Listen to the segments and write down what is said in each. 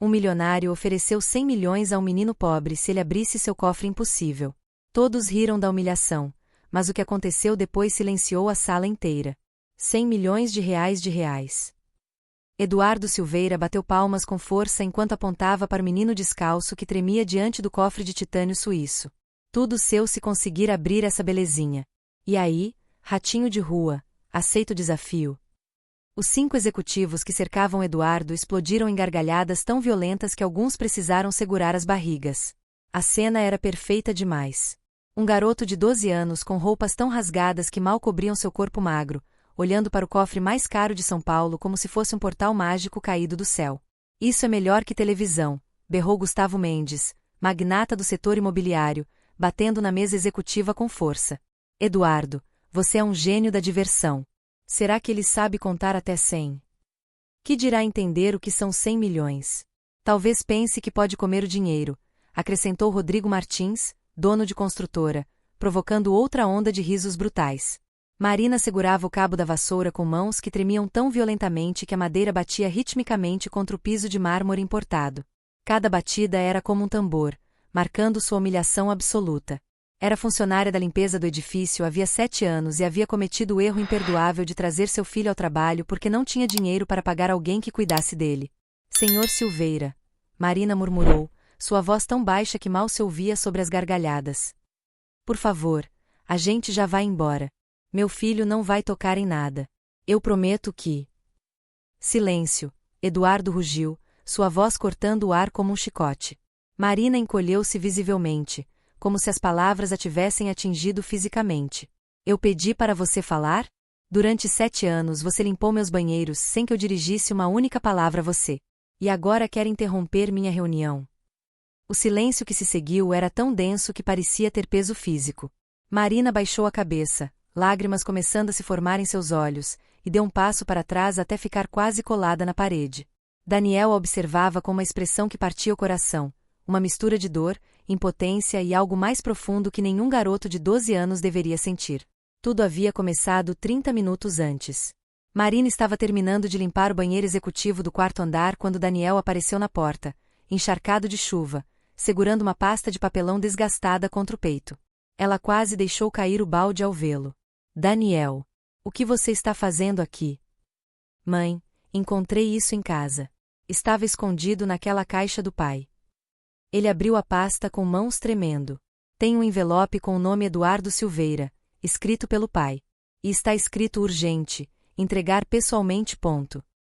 Um milionário ofereceu 100 milhões a um menino pobre se ele abrisse seu cofre impossível. Todos riram da humilhação, mas o que aconteceu depois silenciou a sala inteira. 100 milhões de reais. Eduardo Silveira bateu palmas com força enquanto apontava para o menino descalço que tremia diante do cofre de titânio suíço. Tudo seu se conseguir abrir essa belezinha. E aí, ratinho de rua, aceita o desafio. Os 5 executivos que cercavam Eduardo explodiram em gargalhadas tão violentas que alguns precisaram segurar as barrigas. A cena era perfeita demais. Um garoto de 12 anos com roupas tão rasgadas que mal cobriam seu corpo magro, olhando para o cofre mais caro de São Paulo como se fosse um portal mágico caído do céu. Isso é melhor que televisão, berrou Gustavo Mendes, magnata do setor imobiliário, batendo na mesa executiva com força. Eduardo, você é um gênio da diversão. Será que ele sabe contar até 100? Que dirá entender o que são 100 milhões? Talvez pense que pode comer o dinheiro, acrescentou Rodrigo Martins, dono de construtora, provocando outra onda de risos brutais. Marina segurava o cabo da vassoura com mãos que tremiam tão violentamente que a madeira batia ritmicamente contra o piso de mármore importado. Cada batida era como um tambor, marcando sua humilhação absoluta. Era funcionária da limpeza do edifício havia 7 anos e havia cometido o erro imperdoável de trazer seu filho ao trabalho porque não tinha dinheiro para pagar alguém que cuidasse dele. Senhor Silveira, Marina murmurou, sua voz tão baixa que mal se ouvia sobre as gargalhadas. Por favor, a gente já vai embora. Meu filho não vai tocar em nada. Eu prometo que... Silêncio, Eduardo rugiu, sua voz cortando o ar como um chicote. Marina encolheu-se visivelmente, como se as palavras a tivessem atingido fisicamente. Eu pedi para você falar? Durante 7 anos você limpou meus banheiros sem que eu dirigisse uma única palavra a você. E agora quer interromper minha reunião. O silêncio que se seguiu era tão denso que parecia ter peso físico. Marina baixou a cabeça, lágrimas começando a se formar em seus olhos, e deu um passo para trás até ficar quase colada na parede. Daniel a observava com uma expressão que partia o coração, uma mistura de dor, impotência e algo mais profundo que nenhum garoto de 12 anos deveria sentir. Tudo havia começado 30 minutos antes. Marina estava terminando de limpar o banheiro executivo do 4º andar quando Daniel apareceu na porta, encharcado de chuva, segurando uma pasta de papelão desgastada contra o peito. Ela quase deixou cair o balde ao vê-lo. Daniel, o que você está fazendo aqui? Mãe, encontrei isso em casa. Estava escondido naquela caixa do pai. Ele abriu a pasta com mãos tremendo. Tem um envelope com o nome Eduardo Silveira, escrito pelo pai. E está escrito urgente, entregar pessoalmente.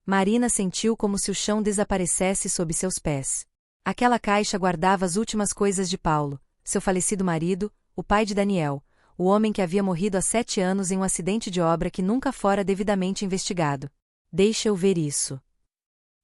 Marina sentiu como se o chão desaparecesse sob seus pés. Aquela caixa guardava as últimas coisas de Paulo, seu falecido marido, o pai de Daniel, o homem que havia morrido há 7 anos em um acidente de obra que nunca fora devidamente investigado. Deixa eu ver isso.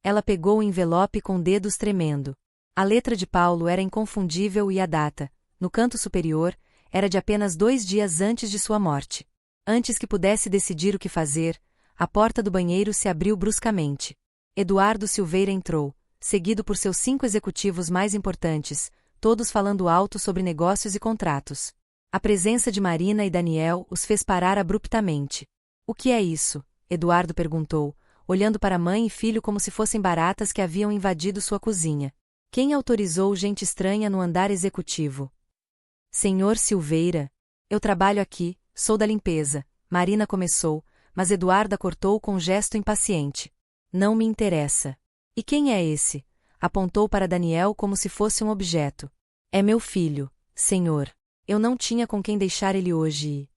Ela pegou o envelope com dedos tremendo. A letra de Paulo era inconfundível e a data, no canto superior, era de apenas 2 dias antes de sua morte. Antes que pudesse decidir o que fazer, a porta do banheiro se abriu bruscamente. Eduardo Silveira entrou, seguido por seus 5 executivos mais importantes, todos falando alto sobre negócios e contratos. A presença de Marina e Daniel os fez parar abruptamente. O que é isso? Eduardo perguntou, olhando para mãe e filho como se fossem baratas que haviam invadido sua cozinha. Quem autorizou gente estranha no andar executivo? Senhor Silveira, eu trabalho aqui, sou da limpeza, Marina começou, mas Eduardo a cortou com um gesto impaciente. Não me interessa. E quem é esse? Apontou para Daniel como se fosse um objeto. É meu filho, senhor. Eu não tinha com quem deixar ele hoje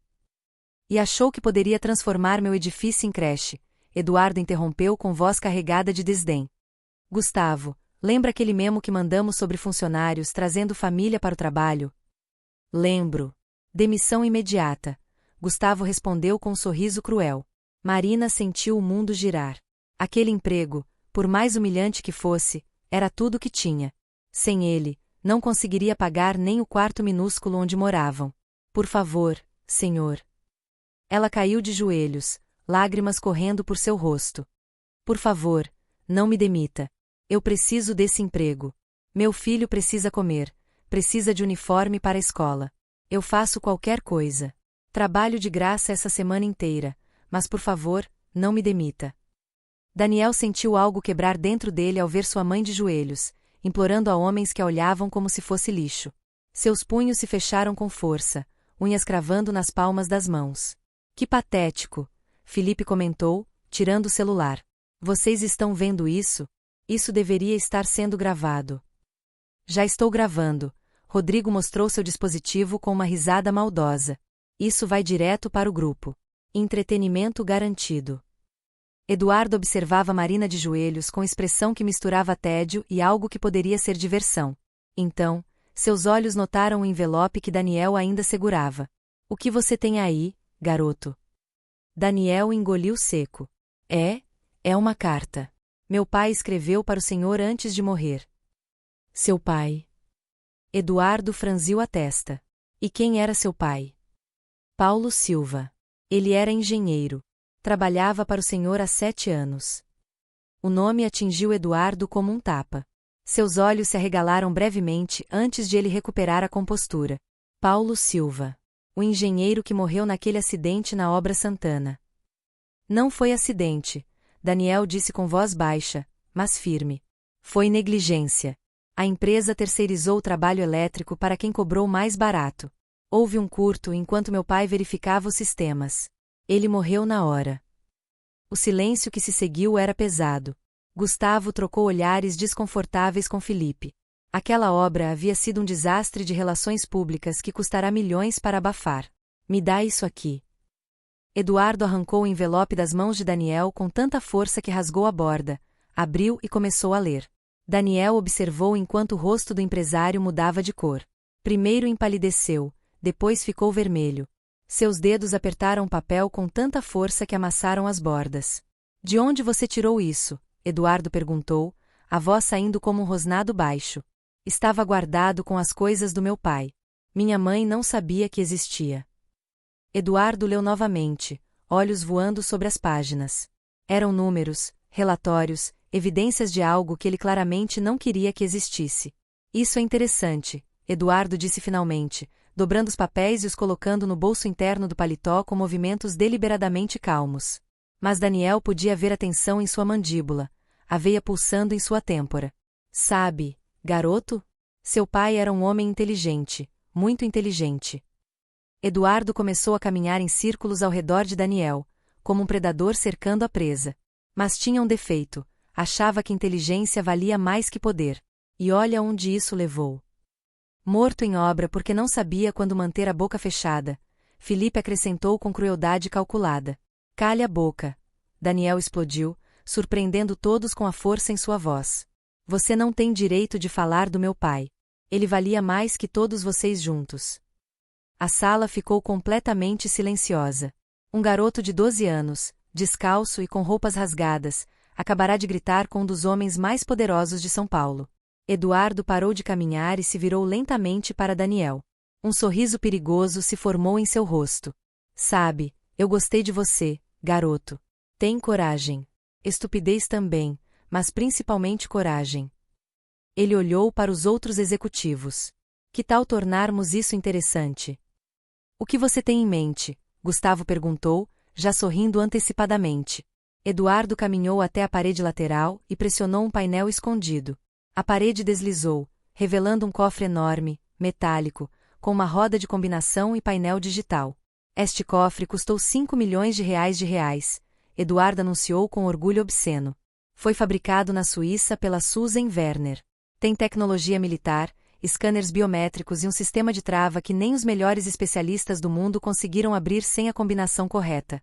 e achou que poderia transformar meu edifício em creche. Eduardo interrompeu com voz carregada de desdém. Gustavo, lembra aquele memo que mandamos sobre funcionários trazendo família para o trabalho? Lembro. Demissão imediata. Gustavo respondeu com um sorriso cruel. Marina sentiu o mundo girar. Aquele emprego, por mais humilhante que fosse, era tudo o que tinha. Sem ele, não conseguiria pagar nem o quarto minúsculo onde moravam. Por favor, senhor. Ela caiu de joelhos, lágrimas correndo por seu rosto. Por favor, não me demita. Eu preciso desse emprego. Meu filho precisa comer, precisa de uniforme para a escola. Eu faço qualquer coisa. Trabalho de graça essa semana inteira, mas por favor, não me demita. Daniel sentiu algo quebrar dentro dele ao ver sua mãe de joelhos, implorando a homens que a olhavam como se fosse lixo. Seus punhos se fecharam com força, unhas cravando nas palmas das mãos. Que patético, Felipe comentou, tirando o celular. Vocês estão vendo isso? Isso deveria estar sendo gravado. Já estou gravando. Rodrigo mostrou seu dispositivo com uma risada maldosa. Isso vai direto para o grupo. Entretenimento garantido. Eduardo observava Marina de joelhos com expressão que misturava tédio e algo que poderia ser diversão. Então, seus olhos notaram o envelope que Daniel ainda segurava. O que você tem aí, garoto? Daniel engoliu seco. É uma carta. Meu pai escreveu para o senhor antes de morrer. Seu pai? Eduardo franziu a testa. E quem era seu pai? Paulo Silva. Ele era engenheiro. Trabalhava para o senhor há 7 anos. O nome atingiu Eduardo como um tapa. Seus olhos se arregalaram brevemente antes de ele recuperar a compostura. Paulo Silva. O engenheiro que morreu naquele acidente na Obra Santana. Não foi acidente, Daniel disse com voz baixa, mas firme. Foi negligência. A empresa terceirizou o trabalho elétrico para quem cobrou mais barato. Houve um curto enquanto meu pai verificava os sistemas. Ele morreu na hora. O silêncio que se seguiu era pesado. Gustavo trocou olhares desconfortáveis com Felipe. Aquela obra havia sido um desastre de relações públicas que custará milhões para abafar. Me dá isso aqui. Eduardo arrancou o envelope das mãos de Daniel com tanta força que rasgou a borda, abriu e começou a ler. Daniel observou enquanto o rosto do empresário mudava de cor. Primeiro empalideceu, depois ficou vermelho. Seus dedos apertaram o papel com tanta força que amassaram as bordas. De onde você tirou isso? Eduardo perguntou, a voz saindo como um rosnado baixo. Estava guardado com as coisas do meu pai. Minha mãe não sabia que existia. Eduardo leu novamente, olhos voando sobre as páginas. Eram números, relatórios, evidências de algo que ele claramente não queria que existisse. Isso é interessante, Eduardo disse finalmente, dobrando os papéis e os colocando no bolso interno do paletó com movimentos deliberadamente calmos. Mas Daniel podia ver a tensão em sua mandíbula, a veia pulsando em sua têmpora. Sabe, garoto? Seu pai era um homem inteligente, muito inteligente. Eduardo começou a caminhar em círculos ao redor de Daniel, como um predador cercando a presa. Mas tinha um defeito, achava que inteligência valia mais que poder. E olha onde isso levou. Morto em obra porque não sabia quando manter a boca fechada, Felipe acrescentou com crueldade calculada. Cale a boca. Daniel explodiu, surpreendendo todos com a força em sua voz. Você não tem direito de falar do meu pai. Ele valia mais que todos vocês juntos. A sala ficou completamente silenciosa. Um garoto de 12 anos, descalço e com roupas rasgadas, acabará de gritar com um dos homens mais poderosos de São Paulo. Eduardo parou de caminhar e se virou lentamente para Daniel. Um sorriso perigoso se formou em seu rosto. Sabe, eu gostei de você, garoto. Tem coragem. Estupidez também, mas principalmente coragem. Ele olhou para os outros executivos. Que tal tornarmos isso interessante? O que você tem em mente? Gustavo perguntou, já sorrindo antecipadamente. Eduardo caminhou até a parede lateral e pressionou um painel escondido. A parede deslizou, revelando um cofre enorme, metálico, com uma roda de combinação e painel digital. Este cofre custou 5 milhões de reais, Eduardo anunciou com orgulho obsceno. Foi fabricado na Suíça pela Susan Werner. Tem tecnologia militar, scanners biométricos e um sistema de trava que nem os melhores especialistas do mundo conseguiram abrir sem a combinação correta.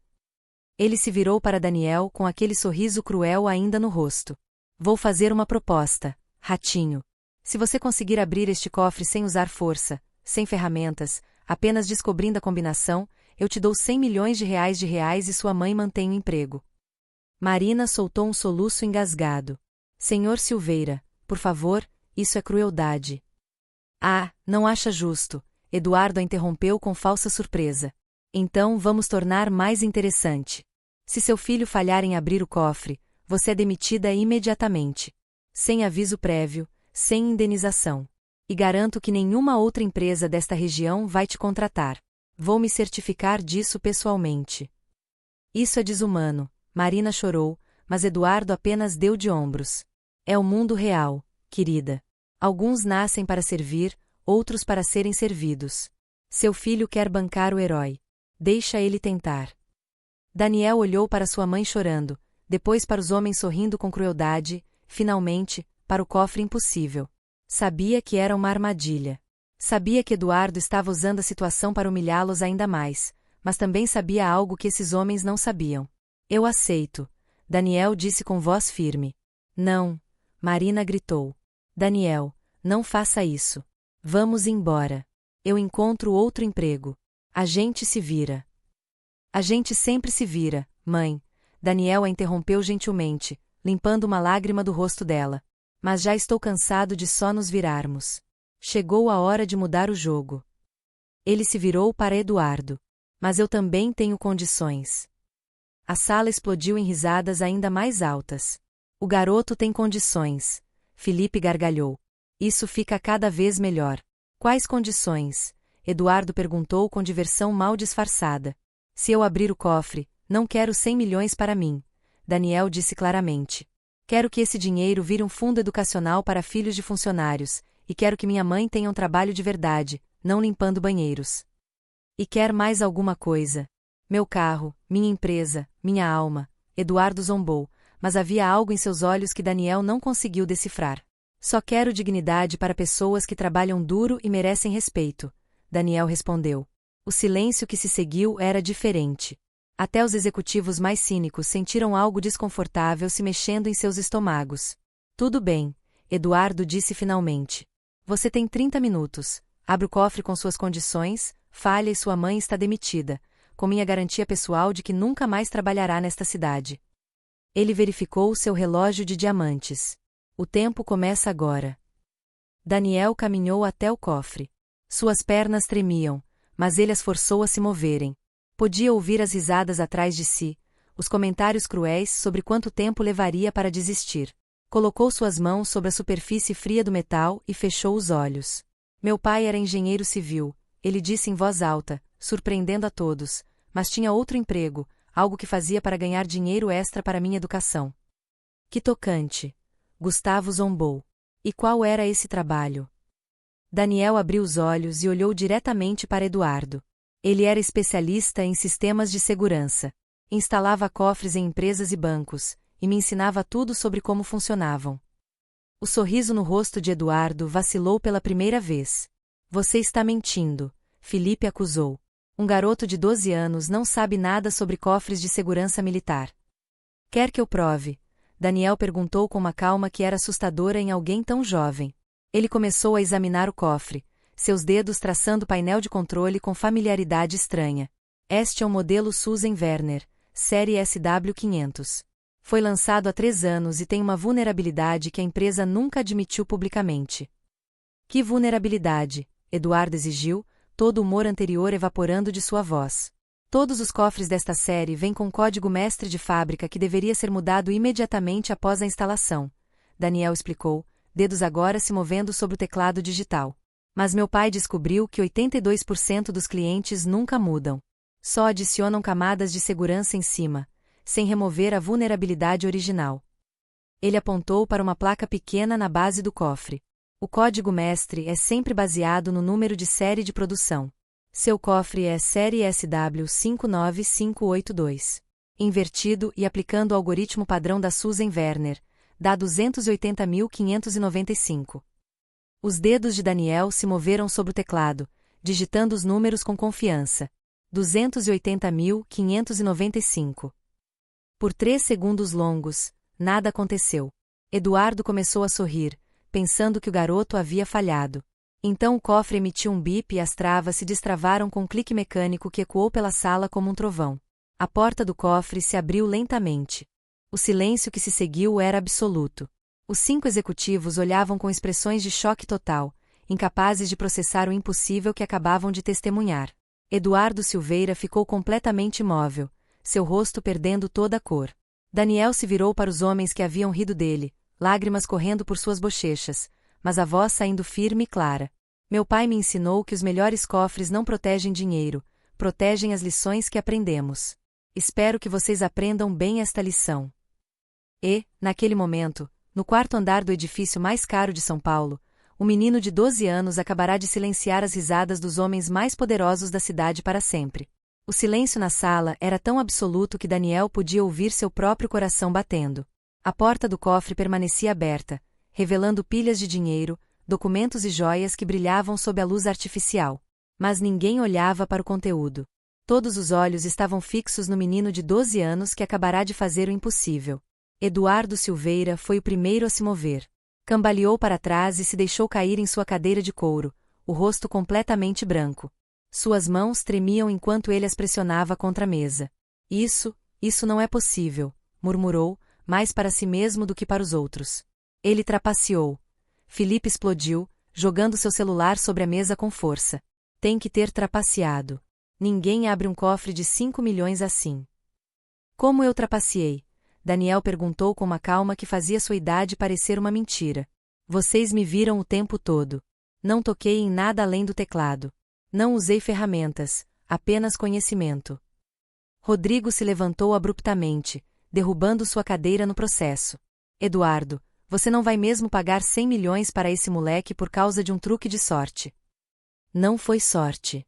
Ele se virou para Daniel com aquele sorriso cruel ainda no rosto. Vou fazer uma proposta, ratinho. Se você conseguir abrir este cofre sem usar força, sem ferramentas, apenas descobrindo a combinação, eu te dou 100 milhões de reais e sua mãe mantém o emprego. Marina soltou um soluço engasgado. Senhor Silveira, por favor, isso é crueldade. Ah, não acha justo, Eduardo a interrompeu com falsa surpresa. Então vamos tornar mais interessante. Se seu filho falhar em abrir o cofre, você é demitida imediatamente. Sem aviso prévio, sem indenização. E garanto que nenhuma outra empresa desta região vai te contratar. Vou me certificar disso pessoalmente. Isso é desumano, Marina chorou, mas Eduardo apenas deu de ombros. É o mundo real, querida. Alguns nascem para servir, outros para serem servidos. Seu filho quer bancar o herói. Deixa ele tentar. Daniel olhou para sua mãe chorando, depois para os homens sorrindo com crueldade, finalmente, para o cofre impossível. Sabia que era uma armadilha. Sabia que Eduardo estava usando a situação para humilhá-los ainda mais, mas também sabia algo que esses homens não sabiam. Eu aceito, Daniel disse com voz firme. Não, Marina gritou. Daniel, não faça isso. Vamos embora. Eu encontro outro emprego. A gente se vira. A gente sempre se vira, mãe. Daniel a interrompeu gentilmente, limpando uma lágrima do rosto dela. Mas já estou cansado de só nos virarmos. Chegou a hora de mudar o jogo. Ele se virou para Eduardo. Mas eu também tenho condições. A sala explodiu em risadas ainda mais altas. O garoto tem condições. Felipe gargalhou. Isso fica cada vez melhor. Quais condições? Eduardo perguntou com diversão mal disfarçada. Se eu abrir o cofre, não quero 100 milhões para mim. Daniel disse claramente. Quero que esse dinheiro vire um fundo educacional para filhos de funcionários, e quero que minha mãe tenha um trabalho de verdade, não limpando banheiros. E quer mais alguma coisa? Meu carro, minha empresa, minha alma. Eduardo zombou, mas havia algo em seus olhos que Daniel não conseguiu decifrar. Só quero dignidade para pessoas que trabalham duro e merecem respeito. Daniel respondeu. O silêncio que se seguiu era diferente. Até os executivos mais cínicos sentiram algo desconfortável se mexendo em seus estômagos. Tudo bem, Eduardo disse finalmente. Você tem 30 minutos. Abre o cofre com suas condições, falha e sua mãe está demitida, com minha garantia pessoal de que nunca mais trabalhará nesta cidade. Ele verificou seu relógio de diamantes. O tempo começa agora. Daniel caminhou até o cofre. Suas pernas tremiam, mas ele as forçou a se moverem. Podia ouvir as risadas atrás de si, os comentários cruéis sobre quanto tempo levaria para desistir. Colocou suas mãos sobre a superfície fria do metal e fechou os olhos. Meu pai era engenheiro civil, ele disse em voz alta, surpreendendo a todos, mas tinha outro emprego, algo que fazia para ganhar dinheiro extra para minha educação. Que tocante! Gustavo zombou. E qual era esse trabalho? Daniel abriu os olhos e olhou diretamente para Eduardo. Ele era especialista em sistemas de segurança. Instalava cofres em empresas e bancos, e me ensinava tudo sobre como funcionavam. O sorriso no rosto de Eduardo vacilou pela primeira vez. Você está mentindo, Felipe acusou. Um garoto de 12 anos não sabe nada sobre cofres de segurança militar. Quer que eu prove? Daniel perguntou com uma calma que era assustadora em alguém tão jovem. Ele começou a examinar o cofre, seus dedos traçando o painel de controle com familiaridade estranha. Este é um modelo Susan Werner, série SW500. Foi lançado há 3 anos e tem uma vulnerabilidade que a empresa nunca admitiu publicamente. Que vulnerabilidade? Eduardo exigiu, todo o humor anterior evaporando de sua voz. Todos os cofres desta série vêm com código mestre de fábrica que deveria ser mudado imediatamente após a instalação. Daniel explicou, dedos agora se movendo sobre o teclado digital. Mas meu pai descobriu que 82% dos clientes nunca mudam. Só adicionam camadas de segurança em cima, sem remover a vulnerabilidade original. Ele apontou para uma placa pequena na base do cofre. O código mestre é sempre baseado no número de série de produção. Seu cofre é série SW59582. Invertido e aplicando o algoritmo padrão da Susan Werner, dá 280.595. Os dedos de Daniel se moveram sobre o teclado, digitando os números com confiança. 280.595. Por 3 segundos longos, nada aconteceu. Eduardo começou a sorrir, pensando que o garoto havia falhado. Então o cofre emitiu um bip e as travas se destravaram com um clique mecânico que ecoou pela sala como um trovão. A porta do cofre se abriu lentamente. O silêncio que se seguiu era absoluto. Os 5 executivos olhavam com expressões de choque total, incapazes de processar o impossível que acabavam de testemunhar. Eduardo Silveira ficou completamente imóvel, seu rosto perdendo toda a cor. Daniel se virou para os homens que haviam rido dele, lágrimas correndo por suas bochechas, mas a voz saindo firme e clara. Meu pai me ensinou que os melhores cofres não protegem dinheiro, protegem as lições que aprendemos. Espero que vocês aprendam bem esta lição. E, naquele momento, no quarto andar do edifício mais caro de São Paulo, um menino de 12 anos acabará de silenciar as risadas dos homens mais poderosos da cidade para sempre. O silêncio na sala era tão absoluto que Daniel podia ouvir seu próprio coração batendo. A porta do cofre permanecia aberta, revelando pilhas de dinheiro, documentos e joias que brilhavam sob a luz artificial. Mas ninguém olhava para o conteúdo. Todos os olhos estavam fixos no menino de 12 anos que acabará de fazer o impossível. Eduardo Silveira foi o primeiro a se mover. Cambaleou para trás e se deixou cair em sua cadeira de couro, o rosto completamente branco. Suas mãos tremiam enquanto ele as pressionava contra a mesa. Isso não é possível, murmurou, mais para si mesmo do que para os outros. Ele trapaceou. Felipe explodiu, jogando seu celular sobre a mesa com força. Tem que ter trapaceado. Ninguém abre um cofre de 5 milhões assim. Como eu trapaceei? Daniel perguntou com uma calma que fazia sua idade parecer uma mentira. Vocês me viram o tempo todo. Não toquei em nada além do teclado. Não usei ferramentas, apenas conhecimento. Rodrigo se levantou abruptamente, derrubando sua cadeira no processo. Eduardo, você não vai mesmo pagar 100 milhões para esse moleque por causa de um truque de sorte. Não foi sorte.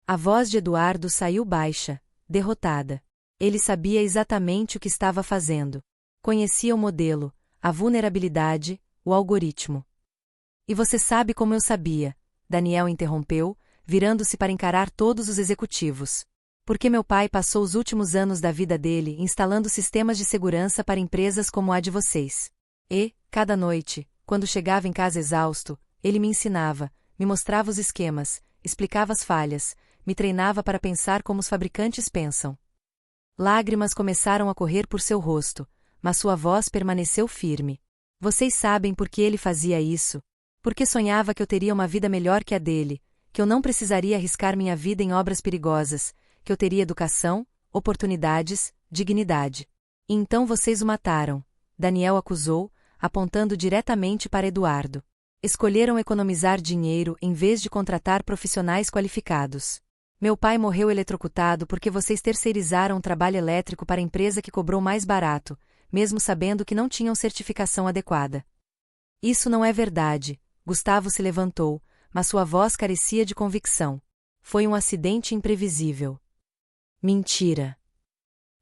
A voz de Eduardo saiu baixa, derrotada. Ele sabia exatamente o que estava fazendo. Conhecia o modelo, a vulnerabilidade, o algoritmo. E você sabe como eu sabia, Daniel interrompeu, virando-se para encarar todos os executivos. Porque meu pai passou os últimos anos da vida dele instalando sistemas de segurança para empresas como a de vocês. E, cada noite, quando chegava em casa exausto, ele me ensinava, me mostrava os esquemas, explicava as falhas, me treinava para pensar como os fabricantes pensam. Lágrimas começaram a correr por seu rosto, mas sua voz permaneceu firme. Vocês sabem por que ele fazia isso? Porque sonhava que eu teria uma vida melhor que a dele, que eu não precisaria arriscar minha vida em obras perigosas, que eu teria educação, oportunidades, dignidade. E então vocês o mataram, Daniel acusou, apontando diretamente para Eduardo. Escolheram economizar dinheiro em vez de contratar profissionais qualificados. Meu pai morreu eletrocutado porque vocês terceirizaram o trabalho elétrico para a empresa que cobrou mais barato, mesmo sabendo que não tinham certificação adequada. Isso não é verdade, Gustavo se levantou, mas sua voz carecia de convicção. Foi um acidente imprevisível. Mentira.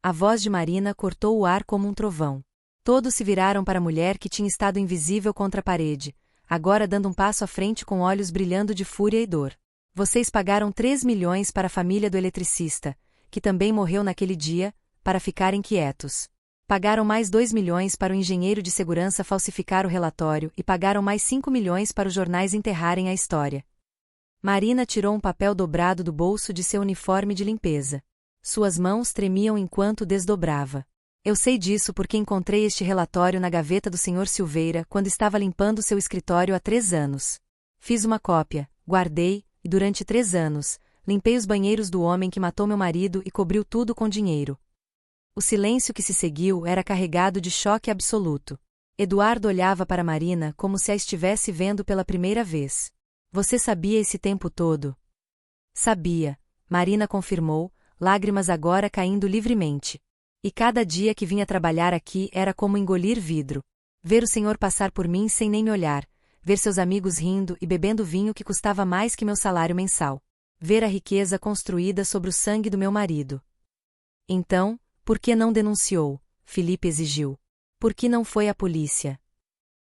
A voz de Marina cortou o ar como um trovão. Todos se viraram para a mulher que tinha estado invisível contra a parede, agora dando um passo à frente com olhos brilhando de fúria e dor. Vocês pagaram 3 milhões para a família do eletricista, que também morreu naquele dia, para ficarem quietos. Pagaram mais 2 milhões para o engenheiro de segurança falsificar o relatório e pagaram mais 5 milhões para os jornais enterrarem a história. Marina tirou um papel dobrado do bolso de seu uniforme de limpeza. Suas mãos tremiam enquanto desdobrava. Eu sei disso porque encontrei este relatório na gaveta do Sr. Silveira quando estava limpando seu escritório há 3 anos. Fiz uma cópia, guardei, e durante 3 anos, limpei os banheiros do homem que matou meu marido e cobriu tudo com dinheiro. O silêncio que se seguiu era carregado de choque absoluto. Eduardo olhava para Marina como se a estivesse vendo pela primeira vez. Você sabia esse tempo todo? Sabia, Marina confirmou, lágrimas agora caindo livremente. E cada dia que vinha trabalhar aqui era como engolir vidro. Ver o senhor passar por mim sem nem me olhar, ver seus amigos rindo e bebendo vinho que custava mais que meu salário mensal. Ver a riqueza construída sobre o sangue do meu marido. Então, por que não denunciou? Felipe exigiu. Por que não foi à polícia?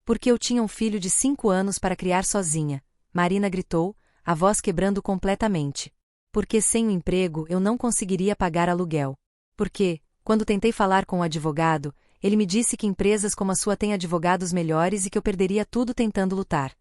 Porque eu tinha um filho de 5 anos para criar sozinha, Marina gritou, a voz quebrando completamente. Porque sem o emprego eu não conseguiria pagar aluguel. Porque, quando tentei falar com o advogado, ele me disse que empresas como a sua têm advogados melhores e que eu perderia tudo tentando lutar.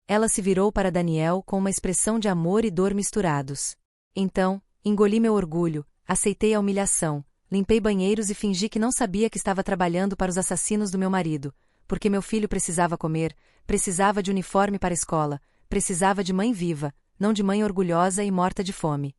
Ela se virou para Daniel com uma expressão de amor e dor misturados. Então, engoli meu orgulho, aceitei a humilhação, limpei banheiros e fingi que não sabia que estava trabalhando para os assassinos do meu marido, porque meu filho precisava comer, precisava de uniforme para a escola, precisava de mãe viva, não de mãe orgulhosa e morta de fome.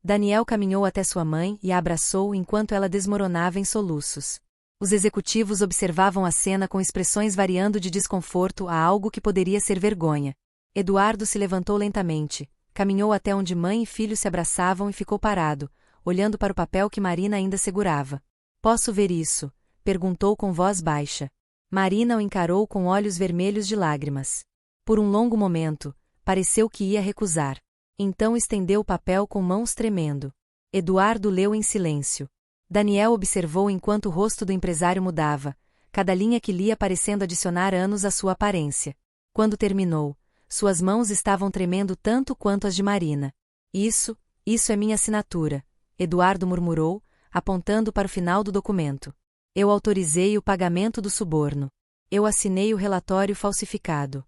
Daniel caminhou até sua mãe e a abraçou enquanto ela desmoronava em soluços. Os executivos observavam a cena com expressões variando de desconforto a algo que poderia ser vergonha. Eduardo se levantou lentamente, caminhou até onde mãe e filho se abraçavam e ficou parado, olhando para o papel que Marina ainda segurava. Posso ver isso, Perguntou com voz baixa. Marina o encarou com olhos vermelhos de lágrimas. Por um longo momento, pareceu que ia recusar. Então estendeu o papel com mãos tremendo. Eduardo leu em silêncio. Daniel observou enquanto o rosto do empresário mudava, cada linha que lia parecendo adicionar anos à sua aparência. Quando terminou, suas mãos estavam tremendo tanto quanto as de Marina. Isso é minha assinatura, Eduardo murmurou, apontando para o final do documento. Eu autorizei o pagamento do suborno. Eu assinei o relatório falsificado.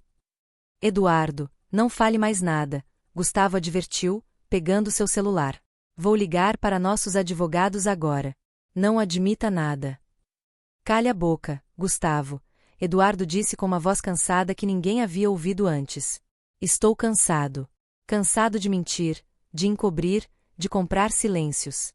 Eduardo, não fale mais nada, Gustavo advertiu, pegando seu celular. Vou ligar para nossos advogados agora. Não admita nada. Cale a boca, Gustavo, Eduardo disse com uma voz cansada que ninguém havia ouvido antes. Estou cansado. Cansado de mentir, de encobrir, de comprar silêncios.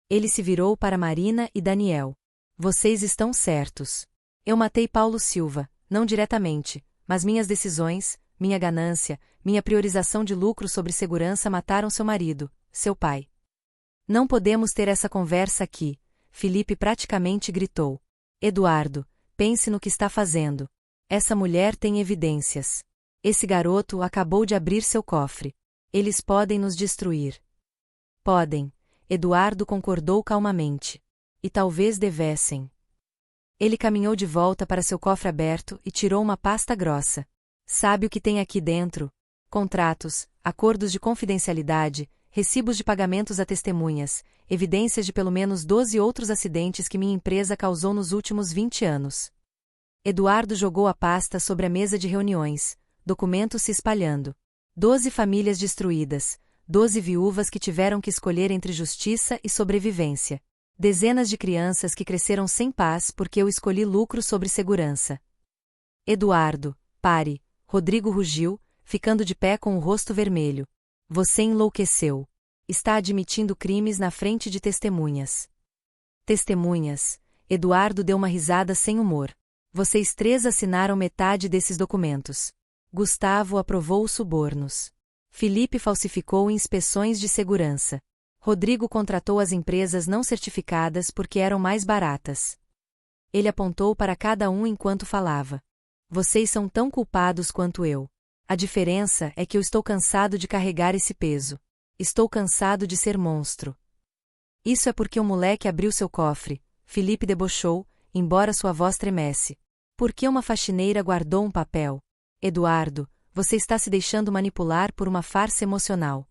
Ele se virou para Marina e Daniel. Vocês estão certos. Eu matei Paulo Silva, não diretamente, mas minhas decisões, minha ganância, minha priorização de lucro sobre segurança mataram seu marido, seu pai. Não podemos ter essa conversa aqui, Felipe praticamente gritou. Eduardo, pense no que está fazendo. Essa mulher tem evidências. Esse garoto acabou de abrir seu cofre. Eles podem nos destruir. Podem, Eduardo concordou calmamente. E talvez devessem. Ele caminhou de volta para seu cofre aberto e tirou uma pasta grossa. Sabe o que tem aqui dentro? Contratos, acordos de confidencialidade, recibos de pagamentos a testemunhas, evidências de pelo menos 12 outros acidentes que minha empresa causou nos últimos 20 anos. Eduardo jogou a pasta sobre a mesa de reuniões, documentos se espalhando. 12 famílias destruídas, 12 viúvas que tiveram que escolher entre justiça e sobrevivência. Dezenas de crianças que cresceram sem paz porque eu escolhi lucro sobre segurança. Eduardo, pare, Rodrigo rugiu, ficando de pé com o rosto vermelho. Você enlouqueceu. Está admitindo crimes na frente de testemunhas. Testemunhas, Eduardo deu uma risada sem humor. Vocês três assinaram metade desses documentos. Gustavo aprovou os subornos. Felipe falsificou inspeções de segurança. Rodrigo contratou as empresas não certificadas porque eram mais baratas. Ele apontou para cada um enquanto falava. Vocês são tão culpados quanto eu. A diferença é que eu estou cansado de carregar esse peso. Estou cansado de ser monstro. Isso é porque o moleque abriu seu cofre, Felipe debochou, embora sua voz tremesse. Por que uma faxineira guardou um papel? Eduardo, você está se deixando manipular por uma farsa emocional.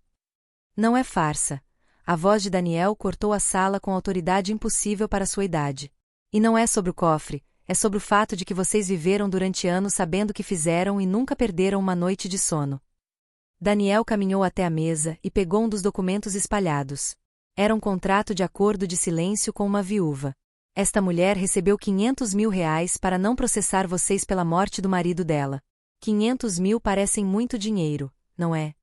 Não é farsa. A voz de Daniel cortou a sala com autoridade impossível para sua idade. E não é sobre o cofre, é sobre o fato de que vocês viveram durante anos sabendo o que fizeram e nunca perderam uma noite de sono. Daniel caminhou até a mesa e pegou um dos documentos espalhados. Era um contrato de acordo de silêncio com uma viúva. Esta mulher recebeu R$ 500.000 para não processar vocês pela morte do marido dela. 500 mil parecem muito dinheiro, não é?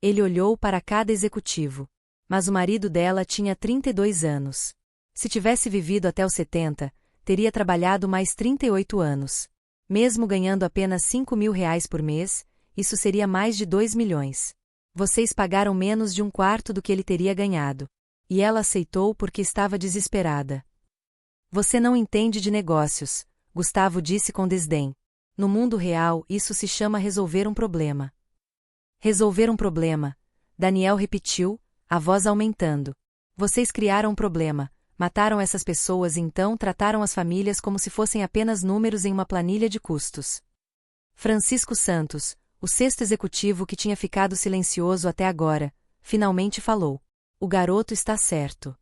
Ele olhou para cada executivo. Mas o marido dela tinha 32 anos. Se tivesse vivido até os 70, teria trabalhado mais 38 anos. Mesmo ganhando apenas R$ 5.000 por mês, isso seria mais de 2 milhões. Vocês pagaram menos de um quarto do que ele teria ganhado. E ela aceitou porque estava desesperada. Você não entende de negócios, Gustavo disse com desdém. No mundo real, isso se chama resolver um problema. Resolver um problema, Daniel repetiu, a voz aumentando. Vocês criaram um problema, mataram essas pessoas e então trataram as famílias como se fossem apenas números em uma planilha de custos. Francisco Santos, o sexto executivo que tinha ficado silencioso até agora, finalmente falou. O garoto está certo.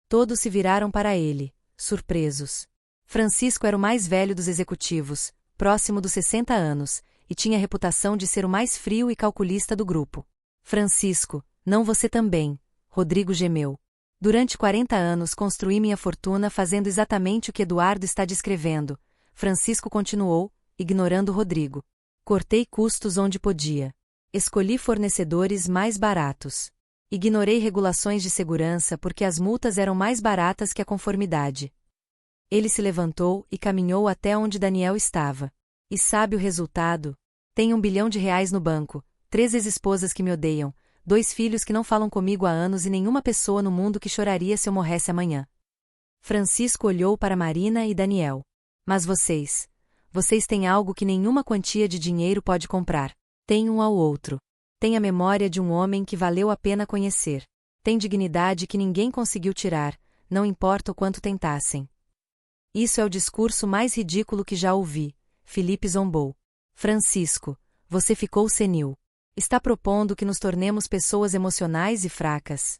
Todos se viraram para ele, surpresos. Francisco era o mais velho dos executivos, próximo dos 60 anos, e tinha a reputação de ser o mais frio e calculista do grupo. Francisco, não você também, Rodrigo gemeu. Durante 40 anos construí minha fortuna fazendo exatamente o que Eduardo está descrevendo, Francisco continuou, ignorando Rodrigo. Cortei custos onde podia. Escolhi fornecedores mais baratos. Ignorei regulações de segurança porque as multas eram mais baratas que a conformidade. Ele se levantou e caminhou até onde Daniel estava. E sabe o resultado? Tenho R$ 1 bilhão no banco, 3 ex-esposas que me odeiam, 2 filhos que não falam comigo há anos e nenhuma pessoa no mundo que choraria se eu morresse amanhã. Francisco olhou para Marina e Daniel. Mas vocês têm algo que nenhuma quantia de dinheiro pode comprar. Têm um ao outro. Têm a memória de um homem que valeu a pena conhecer. Têm dignidade que ninguém conseguiu tirar, não importa o quanto tentassem. Isso é o discurso mais ridículo que já ouvi, Felipe zombou. Francisco, você ficou senil. Está propondo que nos tornemos pessoas emocionais e fracas.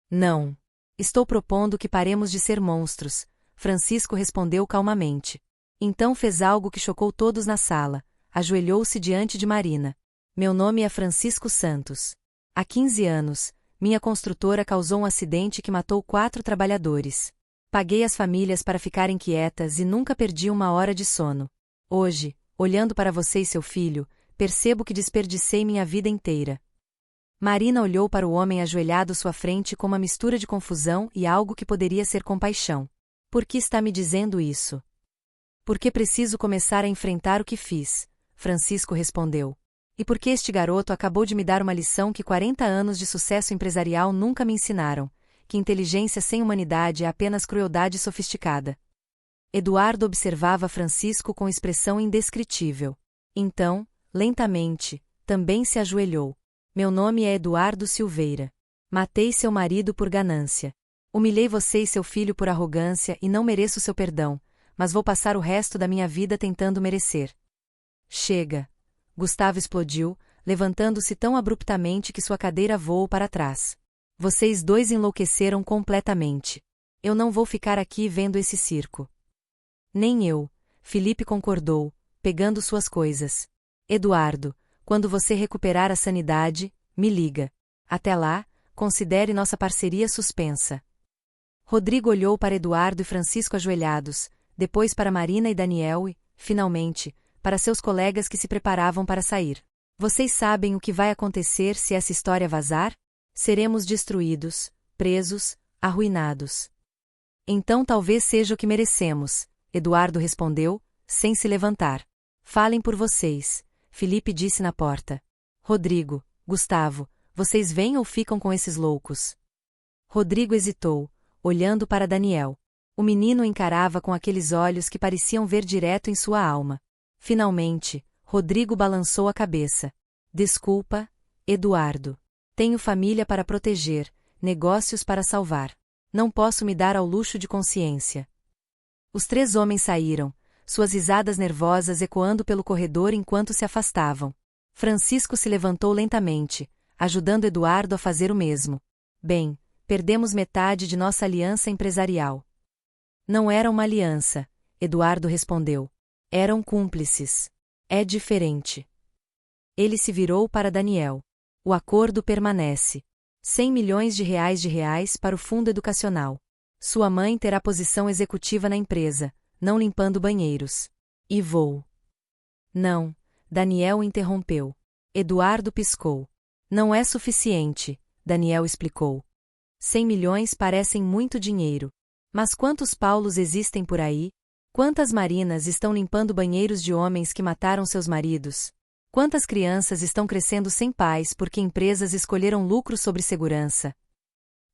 Não. Estou propondo que paremos de ser monstros, Francisco respondeu calmamente. Então fez algo que chocou todos na sala, ajoelhou-se diante de Marina. Meu nome é Francisco Santos. Há 15 anos, minha construtora causou um acidente que matou 4 trabalhadores. Paguei as famílias para ficarem quietas e nunca perdi uma hora de sono. Hoje, olhando para você e seu filho, percebo que desperdicei minha vida inteira. Marina olhou para o homem ajoelhado à sua frente com uma mistura de confusão e algo que poderia ser compaixão. Por que está me dizendo isso? Porque preciso começar a enfrentar o que fiz, Francisco respondeu. E porque este garoto acabou de me dar uma lição que 40 anos de sucesso empresarial nunca me ensinaram, que inteligência sem humanidade é apenas crueldade sofisticada. Eduardo observava Francisco com expressão indescritível. Então, lentamente, também se ajoelhou. Meu nome é Eduardo Silveira. Matei seu marido por ganância. Humilhei você e seu filho por arrogância e não mereço seu perdão, mas vou passar o resto da minha vida tentando merecer. Chega! Gustavo explodiu, levantando-se tão abruptamente que sua cadeira voou para trás. Vocês dois enlouqueceram completamente. Eu não vou ficar aqui vendo esse circo. Nem eu, Felipe concordou, pegando suas coisas. Eduardo, quando você recuperar a sanidade, me liga. Até lá, considere nossa parceria suspensa. Rodrigo olhou para Eduardo e Francisco ajoelhados, depois para Marina e Daniel e, finalmente, para seus colegas que se preparavam para sair. Vocês sabem o que vai acontecer se essa história vazar? Seremos destruídos, presos, arruinados. Então talvez seja o que merecemos, Eduardo respondeu, sem se levantar. Falem por vocês, Felipe disse na porta. Rodrigo, Gustavo, vocês vêm ou ficam com esses loucos? Rodrigo hesitou, olhando para Daniel. O menino o encarava com aqueles olhos que pareciam ver direto em sua alma. Finalmente, Rodrigo balançou a cabeça. Desculpa, Eduardo. Tenho família para proteger, negócios para salvar. Não posso me dar ao luxo de consciência. Os 3 homens saíram, suas risadas nervosas ecoando pelo corredor enquanto se afastavam. Francisco se levantou lentamente, ajudando Eduardo a fazer o mesmo. Bem, perdemos metade de nossa aliança empresarial. Não era uma aliança, Eduardo respondeu. Eram cúmplices. É diferente. Ele se virou para Daniel. O acordo permanece. 100 milhões de reais para o fundo educacional. Sua mãe terá posição executiva na empresa, não limpando banheiros. E vou. Não, Daniel interrompeu. Eduardo piscou. Não é suficiente, Daniel explicou. 100 milhões parecem muito dinheiro. Mas quantos Paulos existem por aí? Quantas Marinas estão limpando banheiros de homens que mataram seus maridos? Quantas crianças estão crescendo sem pais porque empresas escolheram lucro sobre segurança?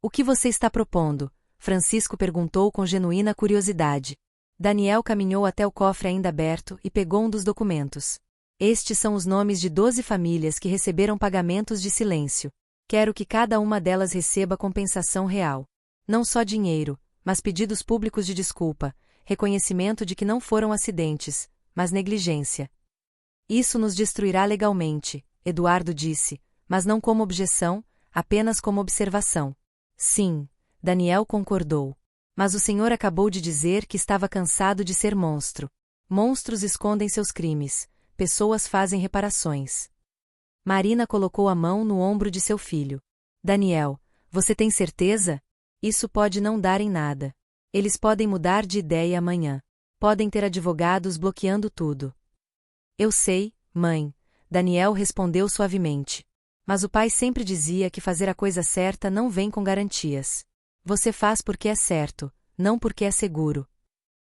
O que você está propondo? Francisco perguntou com genuína curiosidade. Daniel caminhou até o cofre ainda aberto e pegou um dos documentos. Estes são os nomes de 12 famílias que receberam pagamentos de silêncio. Quero que cada uma delas receba compensação real. Não só dinheiro, mas pedidos públicos de desculpa, reconhecimento de que não foram acidentes, mas negligência. Isso nos destruirá legalmente, Eduardo disse, mas não como objeção, apenas como observação. Sim, Daniel concordou. Mas o senhor acabou de dizer que estava cansado de ser monstro. Monstros escondem seus crimes, pessoas fazem reparações. Marina colocou a mão no ombro de seu filho. Daniel, você tem certeza? Isso pode não dar em nada. Eles podem mudar de ideia amanhã. Podem ter advogados bloqueando tudo. Eu sei, mãe, Daniel respondeu suavemente. Mas o pai sempre dizia que fazer a coisa certa não vem com garantias. Você faz porque é certo, não porque é seguro.